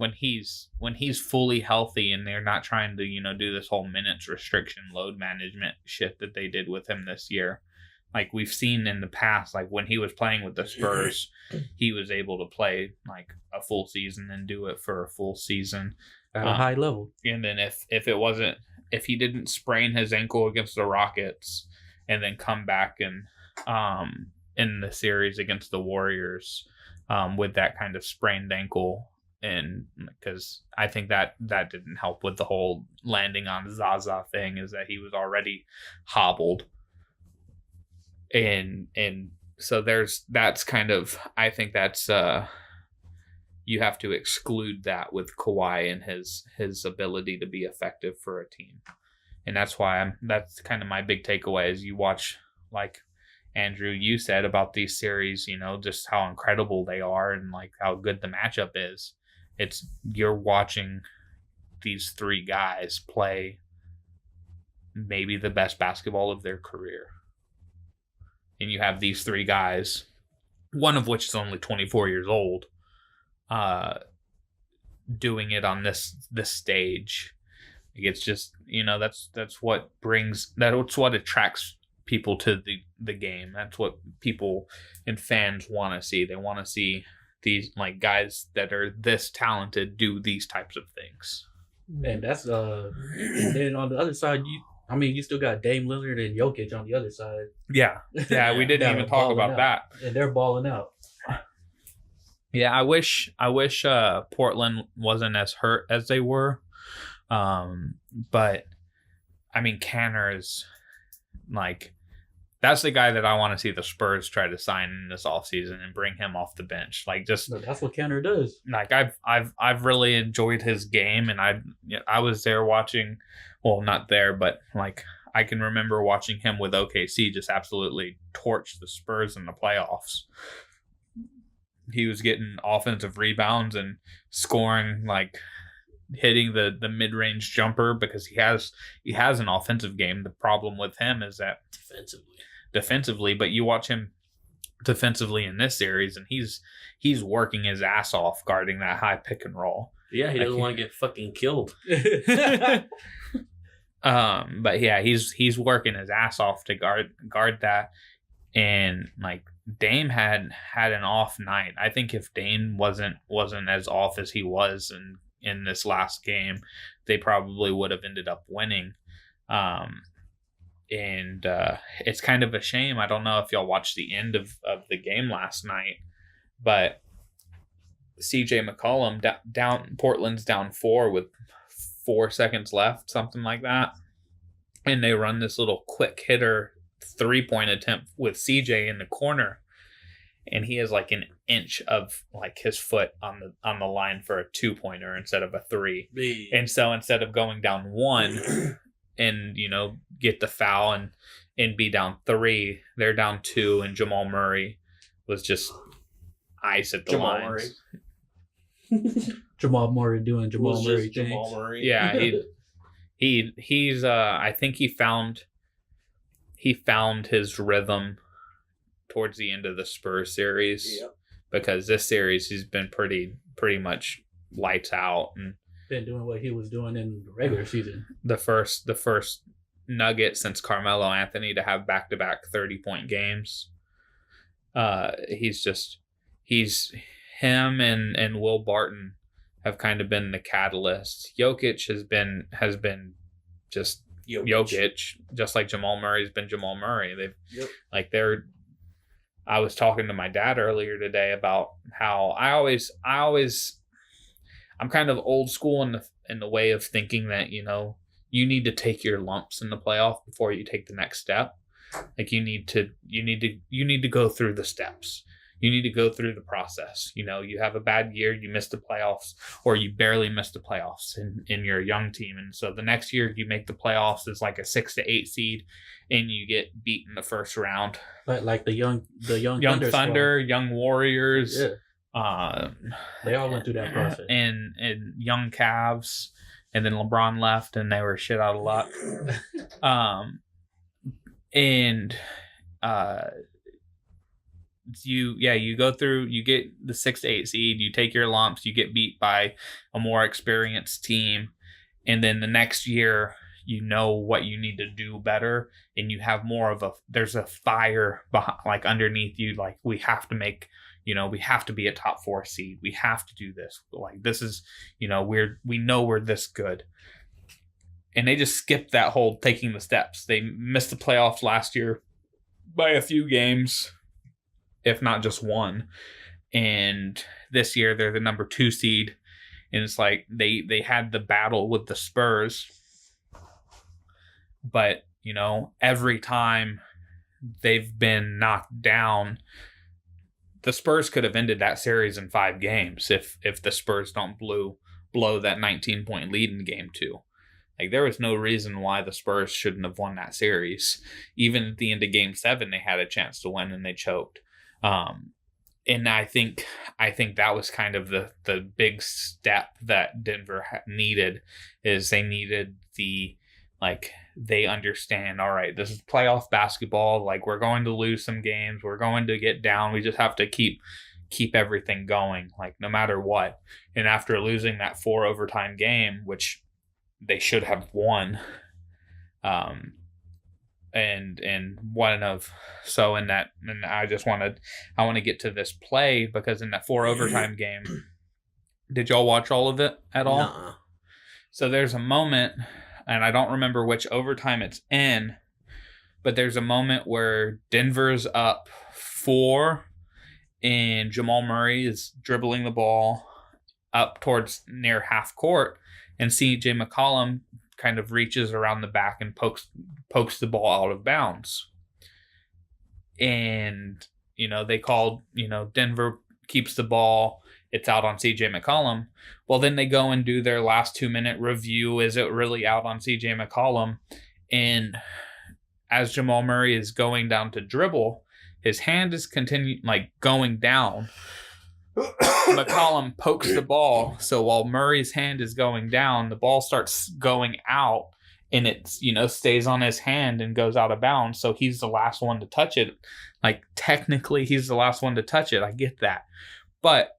fully healthy and they're not trying to do this whole minutes restriction, load management shit that they did with him this year. Like we've seen in the past, like when he was playing with the Spurs, he was able to play like a full season and do it for a full season at a high level. And then if he didn't sprain his ankle against the Rockets and then come back and in the series against the Warriors with that kind of sprained ankle, and because I think that didn't help with the whole landing on Zaza thing, is that he was already hobbled. And so that's kind of, I think that's you have to exclude that with Kawhi and his ability to be effective for a team. And that's why that's kind of my big takeaway is you watch, like Andrew, you said about these series, just how incredible they are and like how good the matchup is. You're watching these three guys play maybe the best basketball of their career. And you have these three guys, one of which is only 24 years old, doing it on this stage. It's just, that's what attracts people to the game. That's what people and fans want to see. They want to see these like guys that are this talented do these types of things. And that's and then on the other side, you still got Dame Lillard and Jokic on the other side. Yeah, we didn't even talk about that. And they're balling out. Yeah, I wish Portland wasn't as hurt as they were. But I mean, Canner is like That's the guy that I want to see the Spurs try to sign in this offseason and bring him off the bench. Like, just But that's what Canner does. like I've really enjoyed his game, and I was there watching. Well, not there, but like I can remember watching him with OKC just absolutely torch the Spurs in the playoffs. He was getting offensive rebounds and scoring, like hitting the mid-range jumper because he has an offensive game. The problem with him is that defensively, but you watch him defensively in this series, and he's working his ass off guarding that high pick and roll. Yeah, he doesn't want to get fucking killed. But yeah, he's working his ass off to guard that, and like Dame had an off night. I think if Dame wasn't as off as he was in this last game, they probably would have ended up winning. And it's kind of a shame. I don't know if y'all watched the end of the game last night, but CJ McCollum down Portland's down 4 with 4 seconds left, something like that. And they run this little quick hitter 3-point attempt with CJ in the corner. And he has like an inch of like his foot on the line for a 2-pointer instead of a 3. And so instead of going down 1 and, get the foul and be down 3, they're down 2, and Jamal Murray was just ice at the lines. Jamal Murray doing Jamal Murray things. Jamal Murray. Yeah, he's I think he found his rhythm towards the end of the Spurs series. Yep. Because this series he's been pretty much lights out and been doing what he was doing in the regular season. The first Nugget since Carmelo Anthony to have back-to-back 30-point games. He's him and Will Barton have kind of been the catalyst. Jokic has been just Jokic, just like Jamal Murray's been Jamal Murray. I was talking to my dad earlier today about how I'm kind of old school in the way of thinking that, you need to take your lumps in the playoff before you take the next step. Like you need to go through the steps. You need to go through the process. You have a bad year, you miss the playoffs, or you barely miss the playoffs in your young team. And so the next year you make the playoffs as like a 6 to 8 seed and you get beat in the first round. But like the young Thunder, young Warriors. Yeah. They all went through that process. And young Cavs. And then LeBron left and they were shit out of luck. You go through, you get the 6 to 8 seed, you take your lumps, you get beat by a more experienced team, and then the next year you know what you need to do better, and you have more of there's a fire behind, like underneath you, like we have to make, we have to be a top 4 seed, we have to do this, like this is, we know we're this good. And they just skipped that whole taking the steps. They missed the playoffs last year by a few games, if not just one. And this year they're the number 2 seed. And it's like they had the battle with the Spurs. But, every time they've been knocked down, the Spurs could have ended that series in 5 games if the Spurs don't blow that 19-point lead in game 2. Like, there was no reason why the Spurs shouldn't have won that series. Even at the end of game 7, they had a chance to win and they choked. And I think that was kind of the big step that Denver needed, is they needed they understand, all right, this is playoff basketball. Like, we're going to lose some games. We're going to get down. We just have to keep everything going, like, no matter what. And after losing that 4 overtime game, which they should have won, and one of, so in that, and I want to get to this play, because in that 4 overtime game, did y'all watch all of it at all? Nuh-uh. So there's a moment, and I don't remember which overtime it's in, but there's a moment where Denver's up 4 and Jamal Murray is dribbling the ball up towards near half court, and CJ McCollum kind of reaches around the back and pokes the ball out of bounds. and they called, Denver keeps the ball, it's out on CJ McCollum. Well, then they go and do their last 2-minute review. Is it really out on CJ McCollum? And as Jamal Murray is going down to dribble, his hand is going down. McCollum pokes the ball, so while Murray's hand is going down, the ball starts going out, and it stays on his hand and goes out of bounds. So he's the last one to touch it. Like, technically, he's the last one to touch it. I get that, but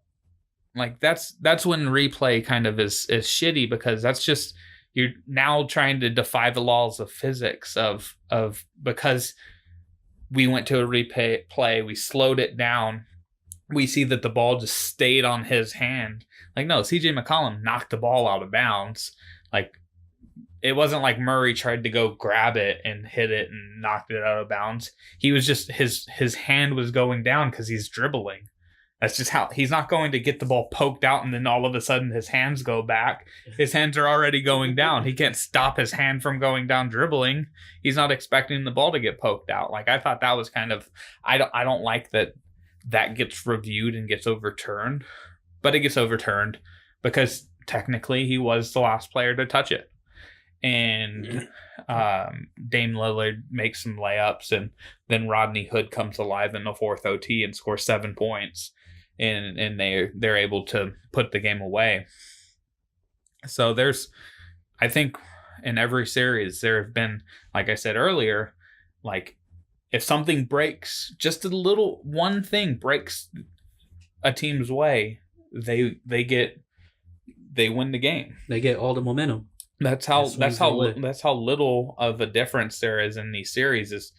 that's when replay kind of is shitty, because that's just, you're now trying to defy the laws of physics of because we went to a replay, we slowed it down, we see that the ball just stayed on his hand. Like, no, CJ McCollum knocked the ball out of bounds. Like, it wasn't like Murray tried to go grab it and hit it and knocked it out of bounds. He was just, his hand was going down because he's dribbling. That's just how, he's not going to get the ball poked out and then all of a sudden his hands go back. His hands are already going down. He can't stop his hand from going down dribbling. He's not expecting the ball to get poked out. Like, I thought that was kind of, I don't like that gets reviewed and gets overturned, but it gets overturned because technically he was the last player to touch it. And Dame Lillard makes some layups, and then Rodney Hood comes alive in the fourth OT and scores 7 points, and they're able to put the game away. So I think in every series there have been, like I said earlier, like, if something breaks, just a little one thing breaks a team's way, they win the game. They get all the momentum. That's how little of a difference there is in these series. Is,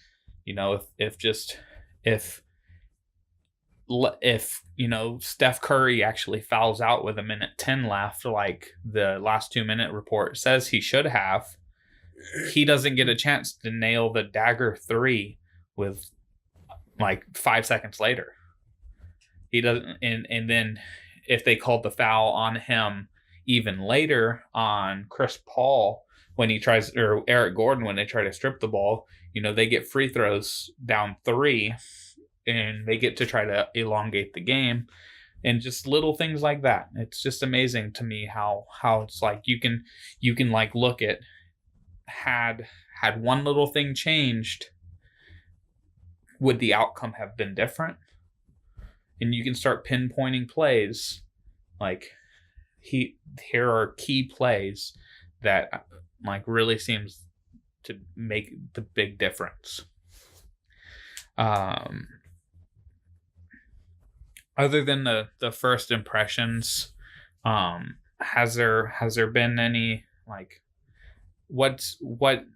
if Steph Curry actually fouls out with 1:10 left, like the last 2-minute report says he should have, he doesn't get a chance to nail the dagger 3 with like 5 seconds later. He doesn't, and then if they called the foul on him even later on Chris Paul when he tries, or Eric Gordon when they try to strip the ball, they get free throws down 3 and they get to try to elongate the game, and just little things like that. It's just amazing to me how it's like you can like look at, had one little thing changed, would the outcome have been different? And you can start pinpointing plays, like here are key plays that like really seems to make the big difference. Other than the first impressions, has there been any, like, what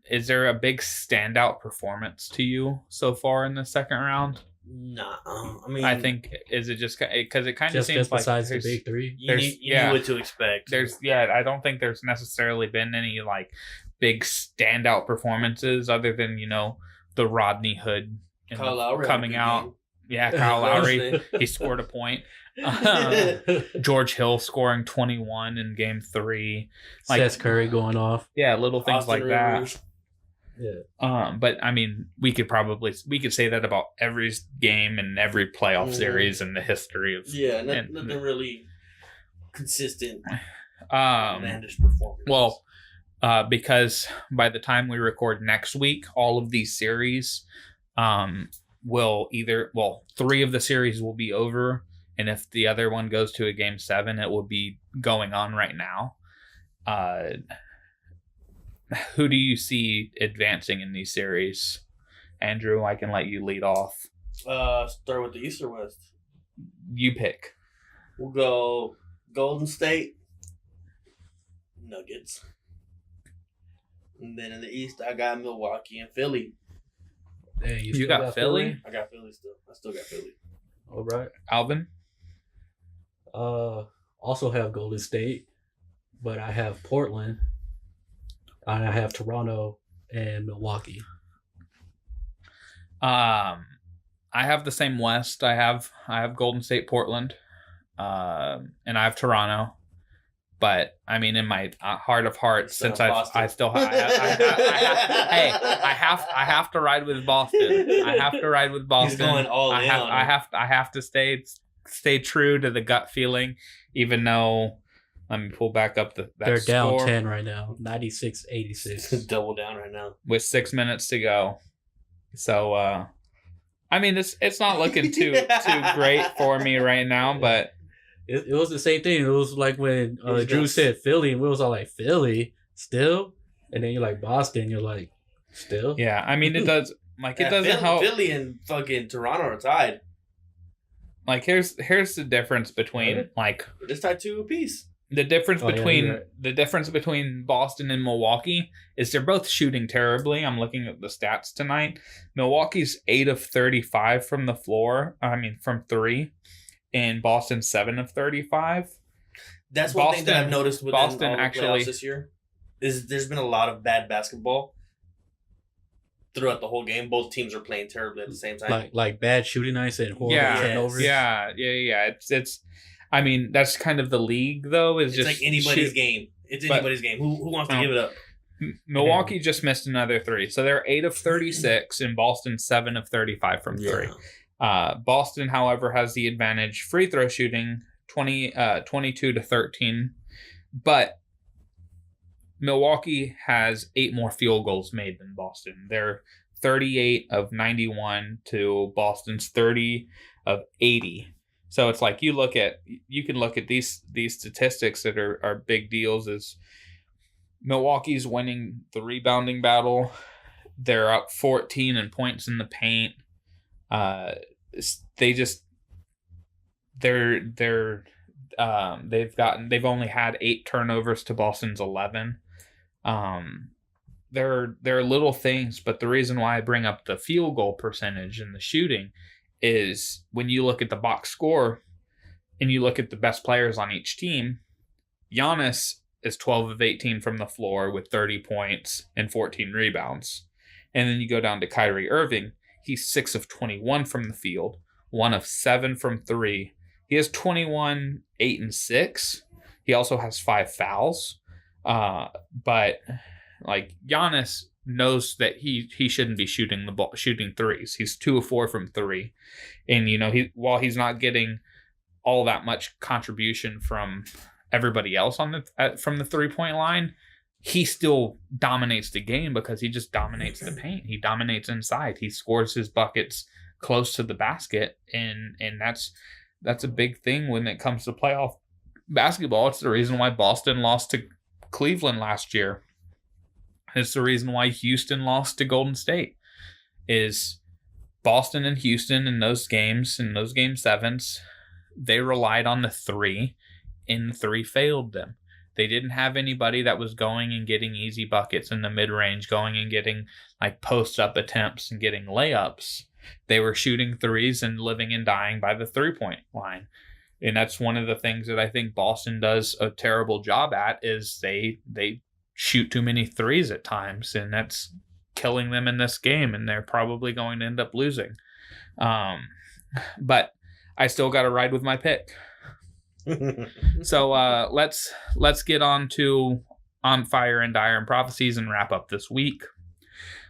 is there a big standout performance to you so far in the second round? Nah, I mean, I think, is it just because it kind of seems just like besides the big three, you knew what to expect. I don't think there's necessarily been any like big standout performances other than the Rodney Hood Kyle Lowry coming out. Yeah, Kyle Lowry, he scored a point. George Hill scoring 21 in game 3. Like, Seth Curry going off. Yeah, little things Austin like Rivers. that. Yeah. But I mean, we could say that about every game and every playoff series in the history of. Yeah, nothing really consistent. Outlandish performance. Well, because by the time we record next week, all of these series, will 3 of the series will be over, and if the other one goes to a game 7, it will be going on right now. Who do you see advancing in these series? Andrew, I can let you lead off. Start with the East or West? You pick. We'll go Golden State, Nuggets. And then in the East, I got Milwaukee and Philly. Hey, you got Philly? I got Philly still. I still got Philly. All right. Alvin? Also have Golden State, but I have Portland. I have Toronto and Milwaukee. I have the same West. I have Golden State, Portland, and I have Toronto. But I mean, in my heart of hearts, Instead since of I Boston. still I have to ride with Boston. I have to ride with Boston. He's going all in on it. I have to stay true to the gut feeling, even though. Let me pull back up that They're down score 10 right now, 96-86. Double down right now. with 6 minutes to go. So I mean, it's not looking too great for me right now, but It was the same thing. It was like when He's Drew gonna- said Philly, and we was all like, Philly? Still? And then you're like, Boston, you're like, still? yeah, I mean, it does like it Yeah, doesn't help. Philly and fucking Toronto are tied. Like here's the difference between like They're just tied 2 apiece. the difference Oh, yeah, between you're right. the difference between Boston and Milwaukee is they're both shooting terribly. I'm looking at the stats tonight. Milwaukee's 8 of 35 from the floor. I mean, from 3, and Boston 7 of 35. That's one thing that Boston- I've noticed with Boston all the actually- playoffs this year. Is there's been a lot of bad basketball throughout the whole game. Both teams are playing terribly at the same time. Like bad shooting nights and horrible Yeah, turnovers. Yeah. It's. I mean, that's kind of the league, though. Is it's just like anybody's shoot- game. It's But- anybody's game. Who wants to Um, give it up? Milwaukee just missed another 3, so they're 8 of 36, and Boston 7 of 35 from 3. Boston, however, has the advantage free throw shooting 22 to 13, but Milwaukee has 8 more field goals made than Boston. They're 38 of 91 to Boston's 30 of 80. So it's like you can look at these statistics that are big deals. Is Milwaukee's winning the rebounding battle. They're up 14 in points in the paint. They've only had 8 turnovers to Boston's 11. There are little things, but the reason why I bring up the field goal percentage and the shooting is when you look at the box score and you look at the best players on each team, Giannis is 12 of 18 from the floor with 30 points and 14 rebounds. And then you go down to Kyrie Irving. He's 6 of 21 from the field, 1 of 7 from 3. He has 21, 8, and 6. He also has 5 fouls. But like Giannis knows that he shouldn't be shooting the ball, shooting threes. He's 2 of 4 from 3. And while he's not getting all that much contribution from everybody else from the 3-point line, he still dominates the game because he just dominates the paint. He dominates inside. He scores his buckets close to the basket, and that's a big thing when it comes to playoff basketball. It's the reason why Boston lost to Cleveland last year. It's the reason why Houston lost to Golden State. Is Boston and Houston in those game 7s, they relied on the 3, and the 3 failed them. They didn't have anybody that was going and getting easy buckets in the mid-range, going and getting like post-up attempts and getting layups. They were shooting 3s and living and dying by the 3-point line. And that's one of the things that I think Boston does a terrible job at, is they shoot too many 3s at times, and that's killing them in this game, and they're probably going to end up losing. But I still got to ride with my pick. So let's get on to On Fire and Dire and Prophesies and wrap up this week.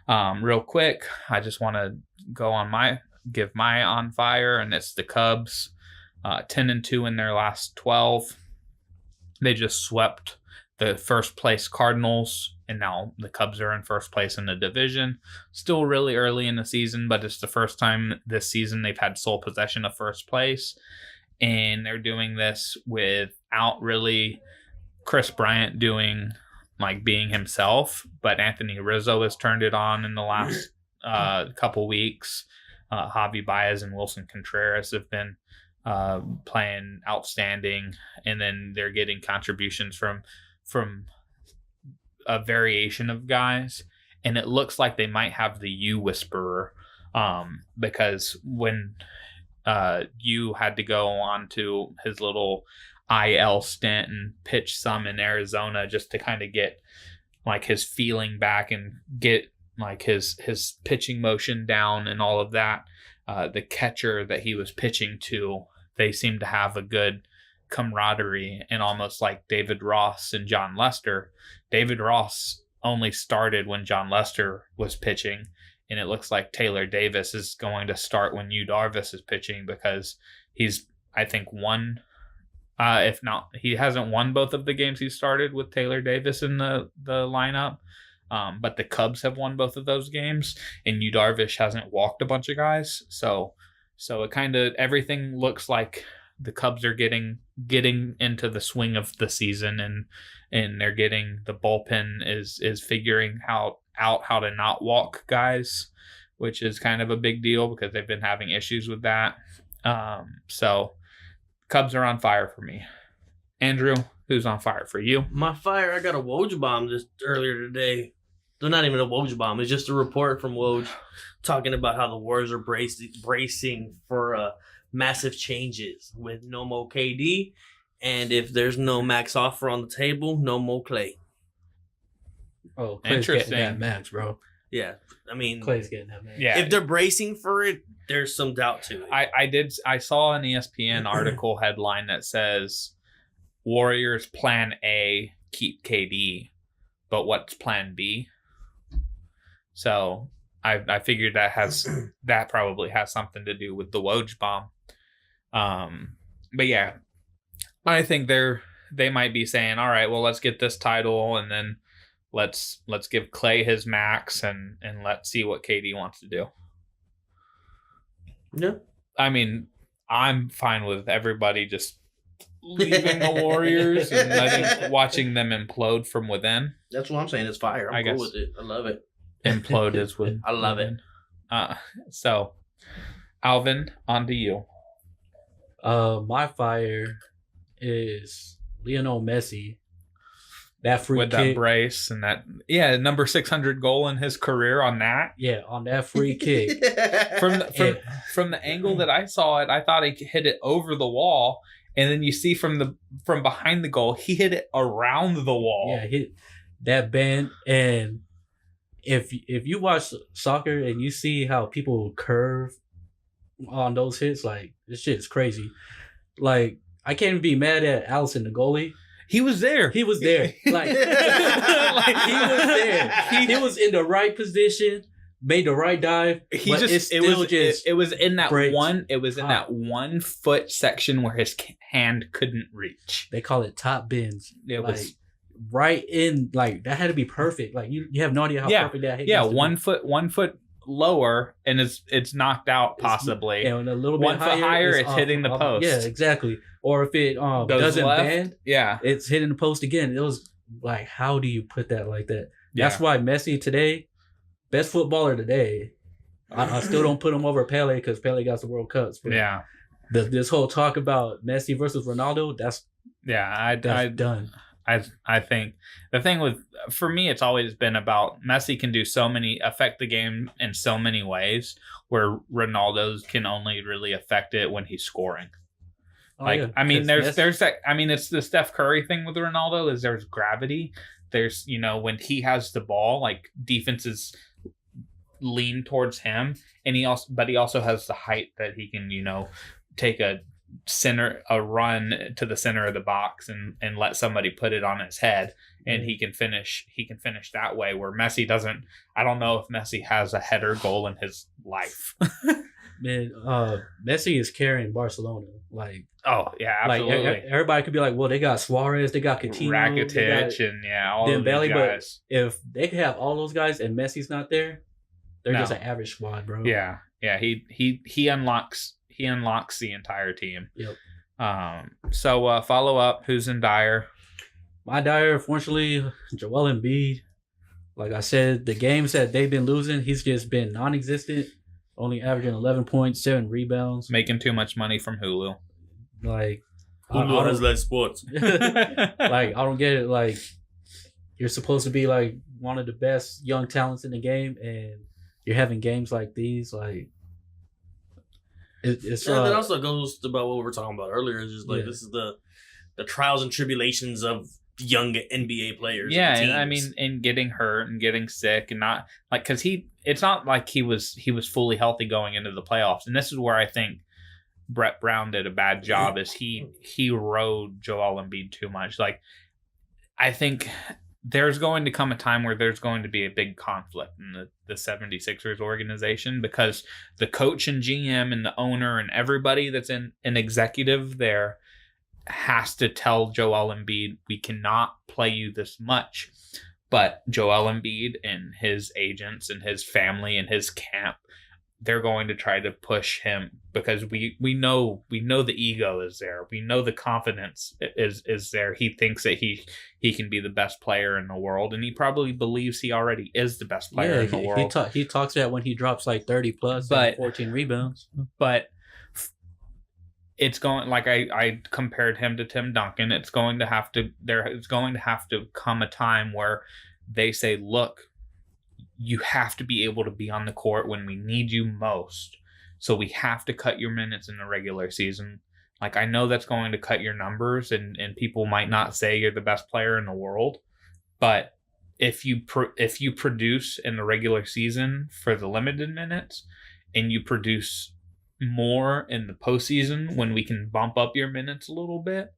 Real quick, I just want to give my On Fire, and it's the Cubs, 10-2 in their last 12. They just swept the first place Cardinals, and now the Cubs are in first place in the division. Still really early in the season, but it's the first time this season they've had sole possession of first place. And they're doing this without really Chris Bryant being himself, but Anthony Rizzo has turned it on in the last couple weeks. Javi Baez and Wilson Contreras have been playing outstanding, and then they're getting contributions from a variation of guys, and it looks like they might have the U Whisperer, because when you had to go on to his little IL stint and pitch some in Arizona just to kind of get like his feeling back and get like his pitching motion down and all of that. The catcher that he was pitching to, they seem to have a good camaraderie and almost like David Ross and John Lester. David Ross only started when John Lester was pitching, and it looks like Taylor Davis is going to start when Yu Darvish is pitching, because he's, I think, won. If not, he hasn't won both of the games he started with Taylor Davis in the lineup. But the Cubs have won both of those games, and Yu Darvish hasn't walked a bunch of guys. So it kind of, everything looks like the Cubs are getting into the swing of the season, and they're getting, the bullpen is figuring out how to not walk guys, which is kind of a big deal because they've been having issues with that. So Cubs are on fire for me. Andrew, who's on fire for you? My fire, I got a Woj bomb just earlier today. They're not even a Woj bomb. It's just a report from Woj talking about how the Warriors are bracing for massive changes with no more KD. And if there's no max offer on the table, no more Clay. Oh, Clay's getting that max, bro. Yeah. I mean, Clay's getting that max. Yeah. If they're bracing for it, there's some doubt to it. I saw an ESPN article headline that says Warriors plan A, keep KD, but what's plan B? So I figured that probably has something to do with the Woj bomb. But yeah, I think they might be saying, all right, well, let's get this title, and then let's give Clay his max, and let's see what KD wants to do. Yeah. I mean, I'm fine with everybody just leaving the Warriors and watching them implode from within. That's what I'm saying. It's fire. I'm cool with it. I love it. Implode is with. I love it. So, Alvin, on to you. My fire is Lionel Messi. That free with kick, that brace and that, number 600 goal in his career on that. Yeah, on that free kick. From the angle that I saw it, I thought he hit it over the wall, and then you see from behind the goal, he hit it around the wall. Yeah, hit that bend. And if you watch soccer and you see how people curve on those hits, like, this shit's crazy. Like, I can't even be mad at Allison, the goalie. He was there. Like, he was there. He was in the right position, made the right dive. It was in that 1 foot section where his hand couldn't reach. They call it top bends. It was right in, like, that had to be perfect. Like, you have no idea how perfect that hit. Yeah, 1 foot lower, and it's knocked out possibly. And a little bit 1 foot higher, it's hitting the post. Yeah, exactly. Or if it doesn't left, bend, it's hitting the post again. It was like, how do you put that like that? That's why Messi today, best footballer today. I still don't put him over Pele because Pele got the World Cups. But this whole talk about Messi versus Ronaldo, that's done. I think the thing for me, it's always been about Messi can affect the game in so many ways, where Ronaldo's can only really affect it when he's scoring. I mean, there's that. I mean, it's the Steph Curry thing with Ronaldo is there's gravity. There's, when he has the ball, like, defenses lean towards him, and he also has the height that he can, take a run to the center of the box and let somebody put it on his head, and he can finish that way, where Messi doesn't. I don't know if Messi has a header goal in his life. Man, Messi is carrying Barcelona. Like, oh yeah, absolutely. Like, everybody could be like, well, they got Suarez, they got Coutinho, Rakitic, and all of these guys. But if they could have all those guys and Messi's not there, they're just an average squad, bro. Yeah. He unlocks the entire team. Yep. So follow up. Who's in Dire? My Dire, unfortunately, Joel Embiid. Like I said, the games that they've been losing, he's just been non-existent. Only averaging 11 points, 7 rebounds. Making too much money from Hulu. Like, Hulu has less sports. Like, I don't get it. Like, you're supposed to be, like, one of the best young talents in the game, and you're having games like these. Like, it's that also goes about what we were talking about earlier. It's just like, this is the trials and tribulations of young NBA players. Yeah, and I mean, and getting hurt and getting sick, and not like, because it's not like he was fully healthy going into the playoffs, and this is where I think Brett Brown did a bad job is he rode Joel Embiid too much. Like, I think there's going to come a time where there's going to be a big conflict in the 76ers organization, because the coach and GM and the owner and everybody that's in an executive there has to tell Joel Embiid, we cannot play you this much. But Joel Embiid and his agents and his family and his camp, they're going to try to push him, because we know the ego is there. We know the confidence is there. He thinks that he can be the best player in the world, and he probably believes he already is the best player in the world. He talks that when he drops like 30 plus and 14 rebounds. But it's going, like I compared him to Tim Duncan. It's going to have to come a time where they say, look, you have to be able to be on the court when we need you most. So we have to cut your minutes in the regular season. Like, I know that's going to cut your numbers, and people might not say you're the best player in the world, but if you produce in the regular season for the limited minutes, and you produce more in the postseason when we can bump up your minutes a little bit,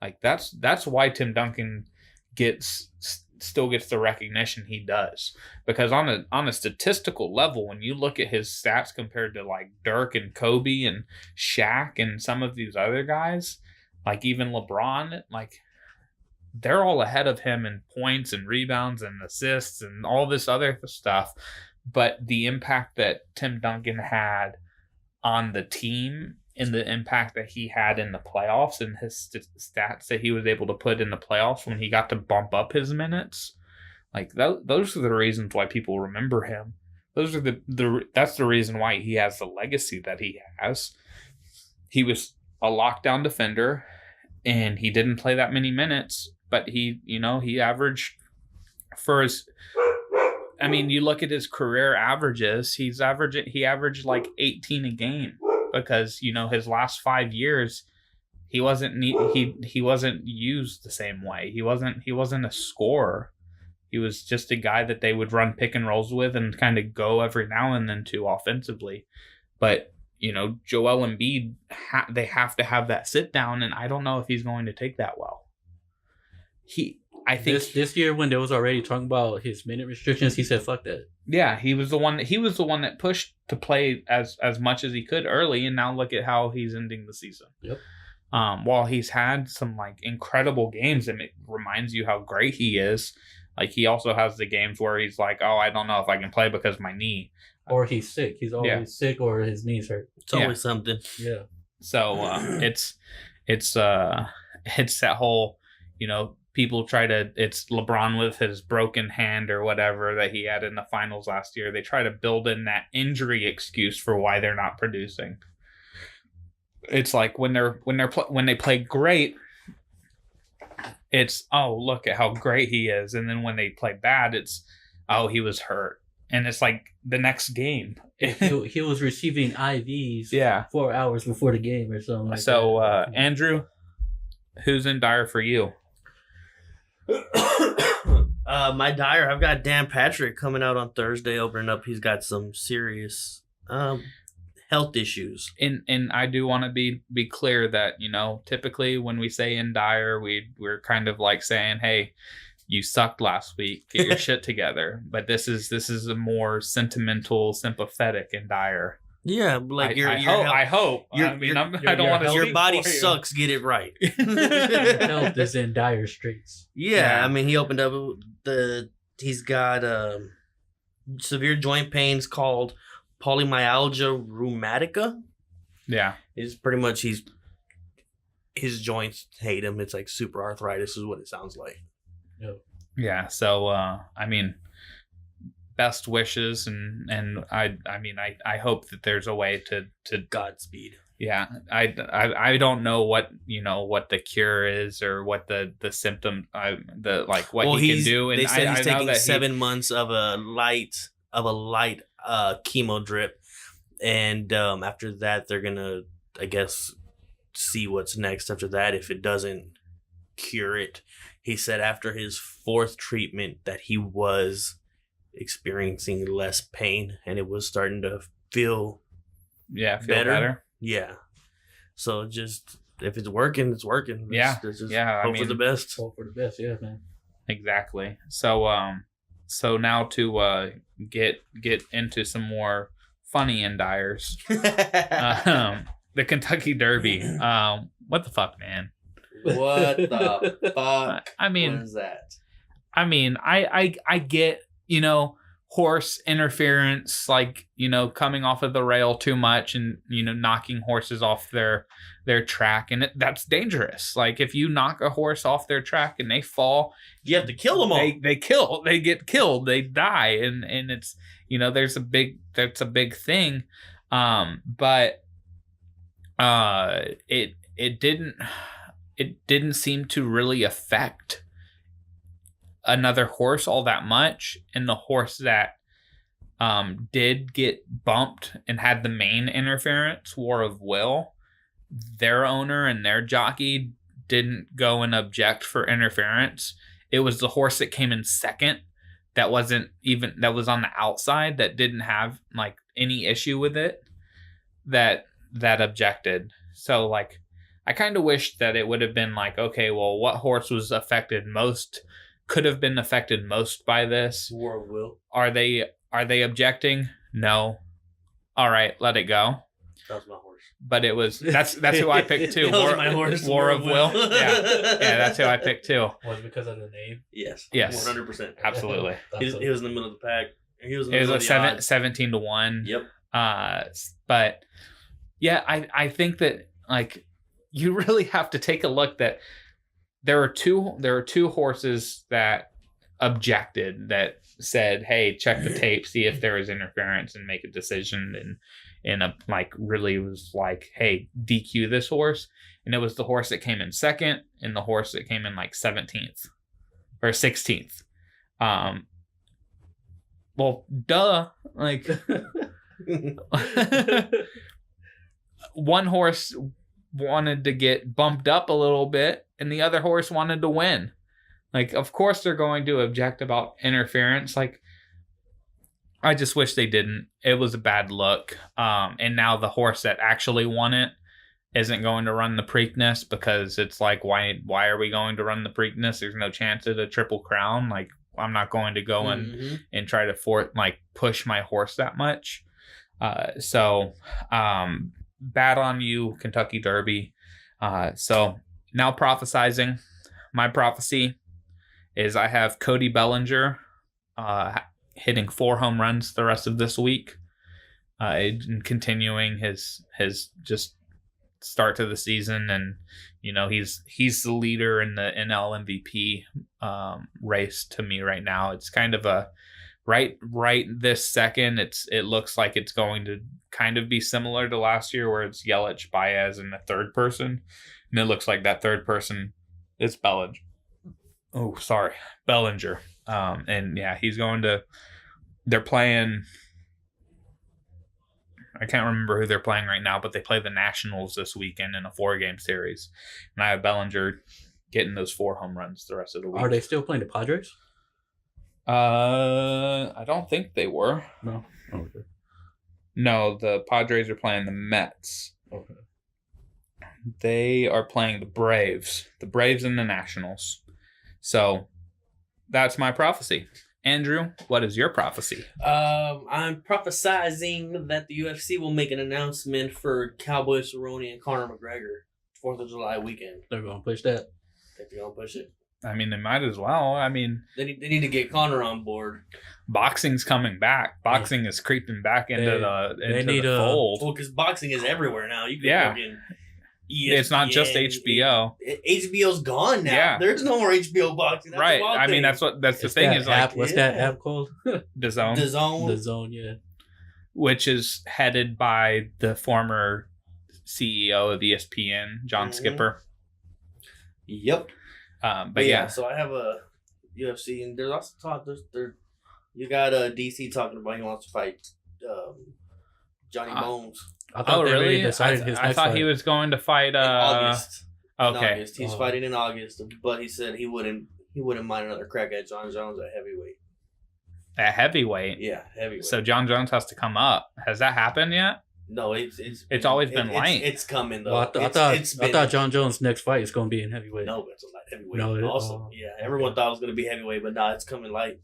like that's why Tim Duncan still gets the recognition he does. Because on a statistical level, when you look at his stats compared to like Dirk and Kobe and Shaq and some of these other guys, like even LeBron, like they're all ahead of him in points and rebounds and assists and all this other stuff. But the impact that Tim Duncan had on the team and the impact that he had in the playoffs and his stats that he was able to put in the playoffs when he got to bump up his minutes, like those are the reasons why people remember him. Those are that's the reason why he has the legacy that he has. He was a lockdown defender, and he didn't play that many minutes, but he averaged for his. I mean, you look at his career averages. He averaged like 18 a game, because his last 5 years he wasn't used the same way. He wasn't a scorer. He was just a guy that they would run pick and rolls with and kind of go every now and then to offensively. But Joel Embiid, they have to have that sit down, and I don't know if he's going to take that well. I think this year, when there was already talking about his minute restrictions, he said, "Fuck that." Yeah, he was the one that pushed to play as much as he could early, and now look at how he's ending the season. Yep. While he's had some like incredible games, and it reminds you how great he is. Like, he also has the games where he's like, "Oh, I don't know if I can play because my knee." Or he's sick. He's always sick, or his knees hurt. It's always something. Yeah. So it's that whole, people try to, it's LeBron with his broken hand or whatever that he had in the finals last year. They try to build in that injury excuse for why they're not producing. It's like when they play great, it's, oh, look at how great he is. And then when they play bad, it's, oh, he was hurt. And it's like the next game. he was receiving IVs 4 hours before the game or something like that. So, Andrew, who's in Dire for you? My Dire, I've got Dan Patrick coming out on Thursday, opening up. He's got some serious health issues. And I do want to be clear that, typically when we say in Dire, we're kind of like saying, hey, you sucked last week, get your shit together. But this is a more sentimental, sympathetic in Dire. Yeah, like I hope. I don't want to. Your body sucks. Get it right. Health is in dire straits. Yeah, I mean, he opened up he's got severe joint pains called polymyalgia rheumatica. Yeah, it's pretty much his joints hate him. It's like super arthritis is what it sounds like. Yep. Yeah. So I mean, best wishes, and I hope that there's a way to Godspeed. Yeah, I don't know what the cure is or what the symptom what he can do. And they said he's taking that 7 months of a light chemo drip, and after that they're gonna, I guess, see what's next after that. If it doesn't cure it, he said after his 4th treatment that he was experiencing less pain and it was starting to feel better. Yeah. So just if it's working, it's working. Just hope for the best. Hope for the best, yeah, man. Exactly. So now to get into some more funny endires. The Kentucky Derby. What the fuck, man? What the fuck? I mean, what is that? I mean, I get, horse interference, like, coming off of the rail too much and, knocking horses off their track. And that's dangerous. Like, if you knock a horse off their track and they fall, You have to kill them all. they get killed, they die. And it's, that's a big thing. But it didn't seem to really affect another horse all that much, and the horse that did get bumped and had the main interference, War of Will, their owner and their jockey didn't go and object for interference. It was the horse that came in second that was on the outside that didn't have like any issue with it that objected. So like I kind of wish that it would have been like, okay, well, what horse was could have been affected most by this? War of Will. Are they objecting? No. All right, let it go. That was my horse. But that's who I picked too. That was my horse. War of Will. Yeah, that's who I picked too. Was it because of the name? Yes. 100%. Absolutely. He was in the middle of the pack. It was a 17-1. Yep. But yeah, I think that like you really have to take a look that there are two horses that objected, that said, hey, check the tape, see if there is interference and make a decision, and like really was like, hey, DQ this horse. And it was the horse that came in second and the horse that came in like 17th or 16th. Well, duh. Like one horse wanted to get bumped up a little bit and the other horse wanted to win. Like, of course they're going to object about interference. Like, I just wish they didn't. It was a bad look. And now the horse that actually won it isn't going to run the Preakness, because it's like, why are we going to run the Preakness? There's no chance at a Triple Crown. Like, I'm not going to go and try to push my horse that much. So bad on you, Kentucky Derby. So now prophesizing. My prophecy is I have Cody Bellinger hitting 4 home runs the rest of this week, and continuing his just start to the season. And he's the leader in the NL MVP race to me right now. It's kind of a right this second. It looks like it's going to kind of be similar to last year, where it's Yelich, Baez, and the third person, and it looks like that third person is Bellinger. Oh, sorry, Bellinger. And yeah, he's going to. They're playing. I can't remember who they're playing right now, but they play the Nationals this weekend in a 4-game series, and I have Bellinger getting those 4 home runs the rest of the week. Are they still playing the Padres? I don't think they were. No. Okay. No, the Padres are playing the Mets. Okay. They are playing the Braves. The Braves and the Nationals. So that's my prophecy. Andrew, what is your prophecy? I'm prophesizing that the UFC will make an announcement for Cowboy Cerrone and Conor McGregor 4th of July weekend. They're going to push that. Think they're going to push it? I mean, they might as well. I mean, they need to get Conor on board. Boxing's coming back. Boxing is creeping back into the fold. Well, because boxing is everywhere now. You can fucking ESPN, it's not just HBO. HBO's gone now. Yeah. There's no more HBO boxing. That's right. I mean, that's the thing is app, like, what's that app called? DAZN. DAZN, yeah. Which is headed by the former CEO of ESPN, John Skipper. Yep. But yeah. So I have a UFC, and there's also talk. You got DC talking about he wants to fight Johnny Bones. I thought they really decided his next fight. He was going to fight in August. Okay. August. He's fighting in August, but he said he wouldn't mind another crack at John Jones at heavyweight. At heavyweight? Yeah, heavyweight. So John Jones has to come up. Has that happened yet? No, It's always been light. It's coming though. Well, I thought John Jones' next fight is going to be in heavyweight. No, it's a light heavyweight. No, also, yeah, everyone thought it was going to be heavyweight, but nah, it's coming light.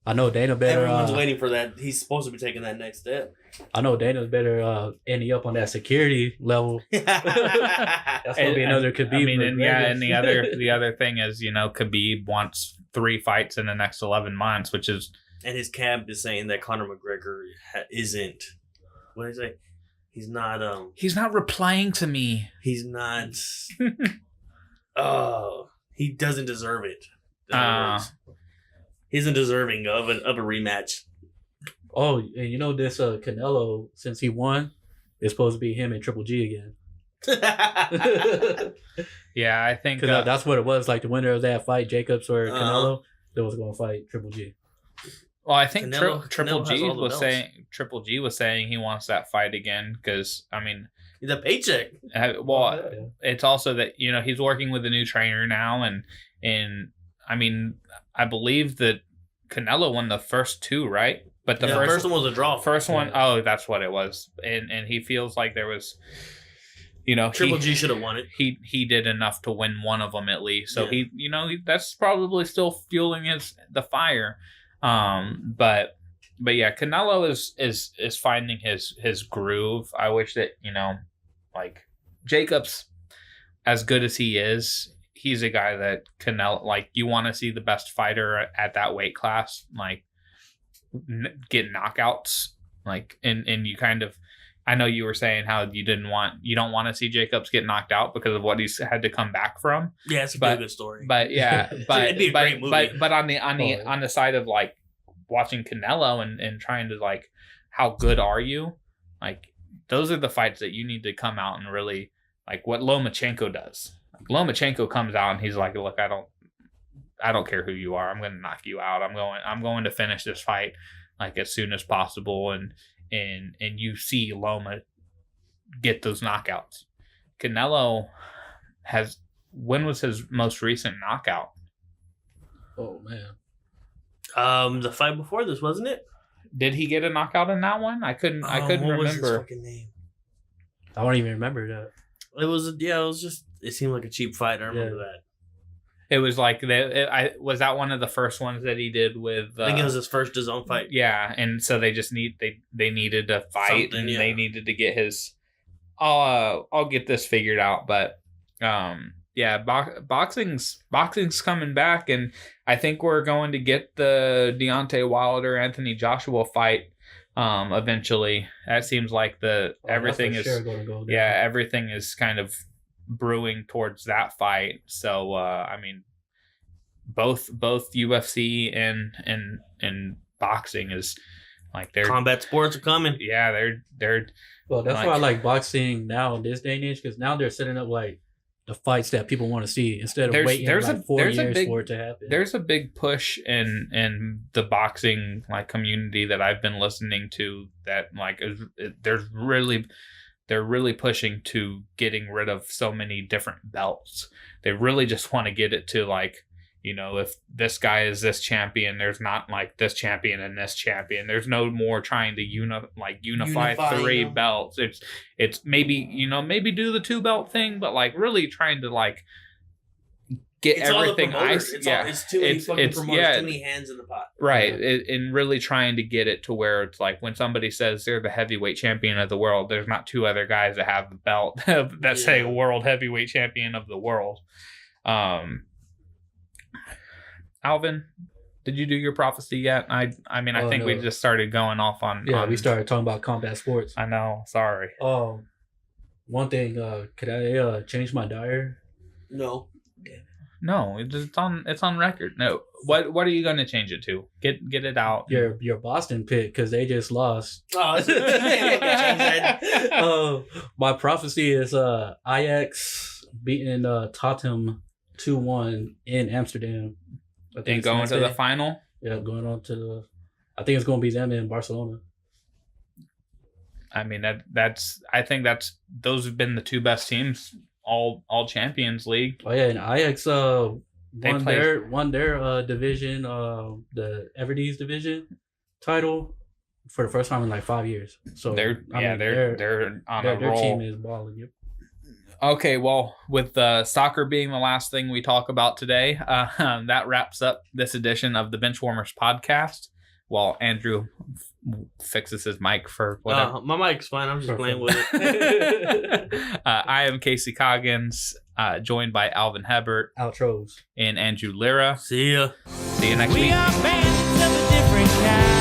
I know Dana better. Everyone's waiting for that. He's supposed to be taking that next step. I know Dana's better ending up on that security level. That's gonna be another Khabib. I mean, and the other thing is, Khabib wants 3 fights in the next 11 months, which is. And his camp is saying that Conor McGregor isn't. What did he say? He's not. He's not replying to me. He's not. He doesn't deserve it. He isn't deserving of a rematch. Oh, and this Canelo, since he won, is supposed to be him and Triple G again. Yeah, I think that's what it was. Like the winner of that fight, Jacobs or Canelo, that was going to fight Triple G. Well, I think Triple G was saying he wants that fight again because the paycheck. It's also that he's working with a new trainer now, and I believe that Canelo won the first 2, right? But the first one was a draw. First one, that's what it was, and he feels like there was, Triple G should have won it. He did enough to win one of them at least, so he that's probably still fueling the fire. But yeah, Canelo is finding his groove. I wish that like Jacobs, as good as he is, he's a guy that Canelo, like, you want to see the best fighter at that weight class, like, get knockouts, like, and you kind of, I know you were saying how you don't want to see Jacobs get knocked out because of what he's had to come back from. Yeah, it's a pretty good story. But yeah, it'd be a great movie. But on the side of like watching Canelo and trying to like, how good are you? Like, those are the fights that you need to come out and really, like what Lomachenko does. Like, Lomachenko comes out and he's like, look, I don't care who you are. I'm going to knock you out. I'm going to finish this fight like as soon as possible. And you see Loma get those knockouts. Canelo when was his most recent knockout? Oh man. The fight before this, wasn't it? Did he get a knockout in that one? I couldn't what remember. Was his fucking name? I don't even remember that. It seemed like a cheap fight. I remember that. It was like was that one of the first ones that he did with. I think it was his first DAZN fight. Yeah, and so they just they needed a fight, and they needed to get his. I'll get this figured out, but yeah, boxing's coming back, and I think we're going to get the Deontay Wilder Anthony Joshua fight eventually. That seems like everything is everything is kind of brewing towards that fight. So both UFC and boxing is like their combat sports are coming. Yeah, they're well, that's why I like boxing now in this day and age, because now they're setting up like the fights that people want to see instead of waiting like 4 years for it to happen. There's a big push in the boxing like community that I've been listening to that like they're really pushing to getting rid of so many different belts. They really just want to get it to like, if this guy is this champion, there's not like this champion and this champion. There's no more trying to unify 3 belts. It's maybe do the 2 belt thing, but like really trying to like get everything. It's too many fucking promoters, too many hands in the pot. Right. And really trying to get it to where it's like when somebody says they're the heavyweight champion of the world, there's not 2 other guys that have the belt that say world heavyweight champion of the world. Alvin, did you do your prophecy yet? I think we just started going off on. Yeah, we started talking about combat sports. I know. Sorry. One thing. Could I change my Dire? No. No, it's on record. No. What are you going to change it to? Get it out. Your Boston pick, because they just lost. My prophecy is Ajax beating Tottenham 2-1 in Amsterdam. And going to the final? Yeah, going on to I think it's going to be them in Barcelona. I mean, I think those have been the 2 best teams all Champions League. Oh yeah, and Ajax won their division, the Everdees division title for the first time in like 5 years. So They're on a their roll. team is balling. Yep. Okay, well, with soccer being the last thing we talk about today, that wraps up this edition of the Benchwarmers podcast. While Andrew fixes his mic for whatever. My mic's fine. I'm just playing with it. I am Casey Coggins, joined by Alvin Hebert. Outros. And Andrew Lira. See ya. See you next week. We are bandits of a different kind.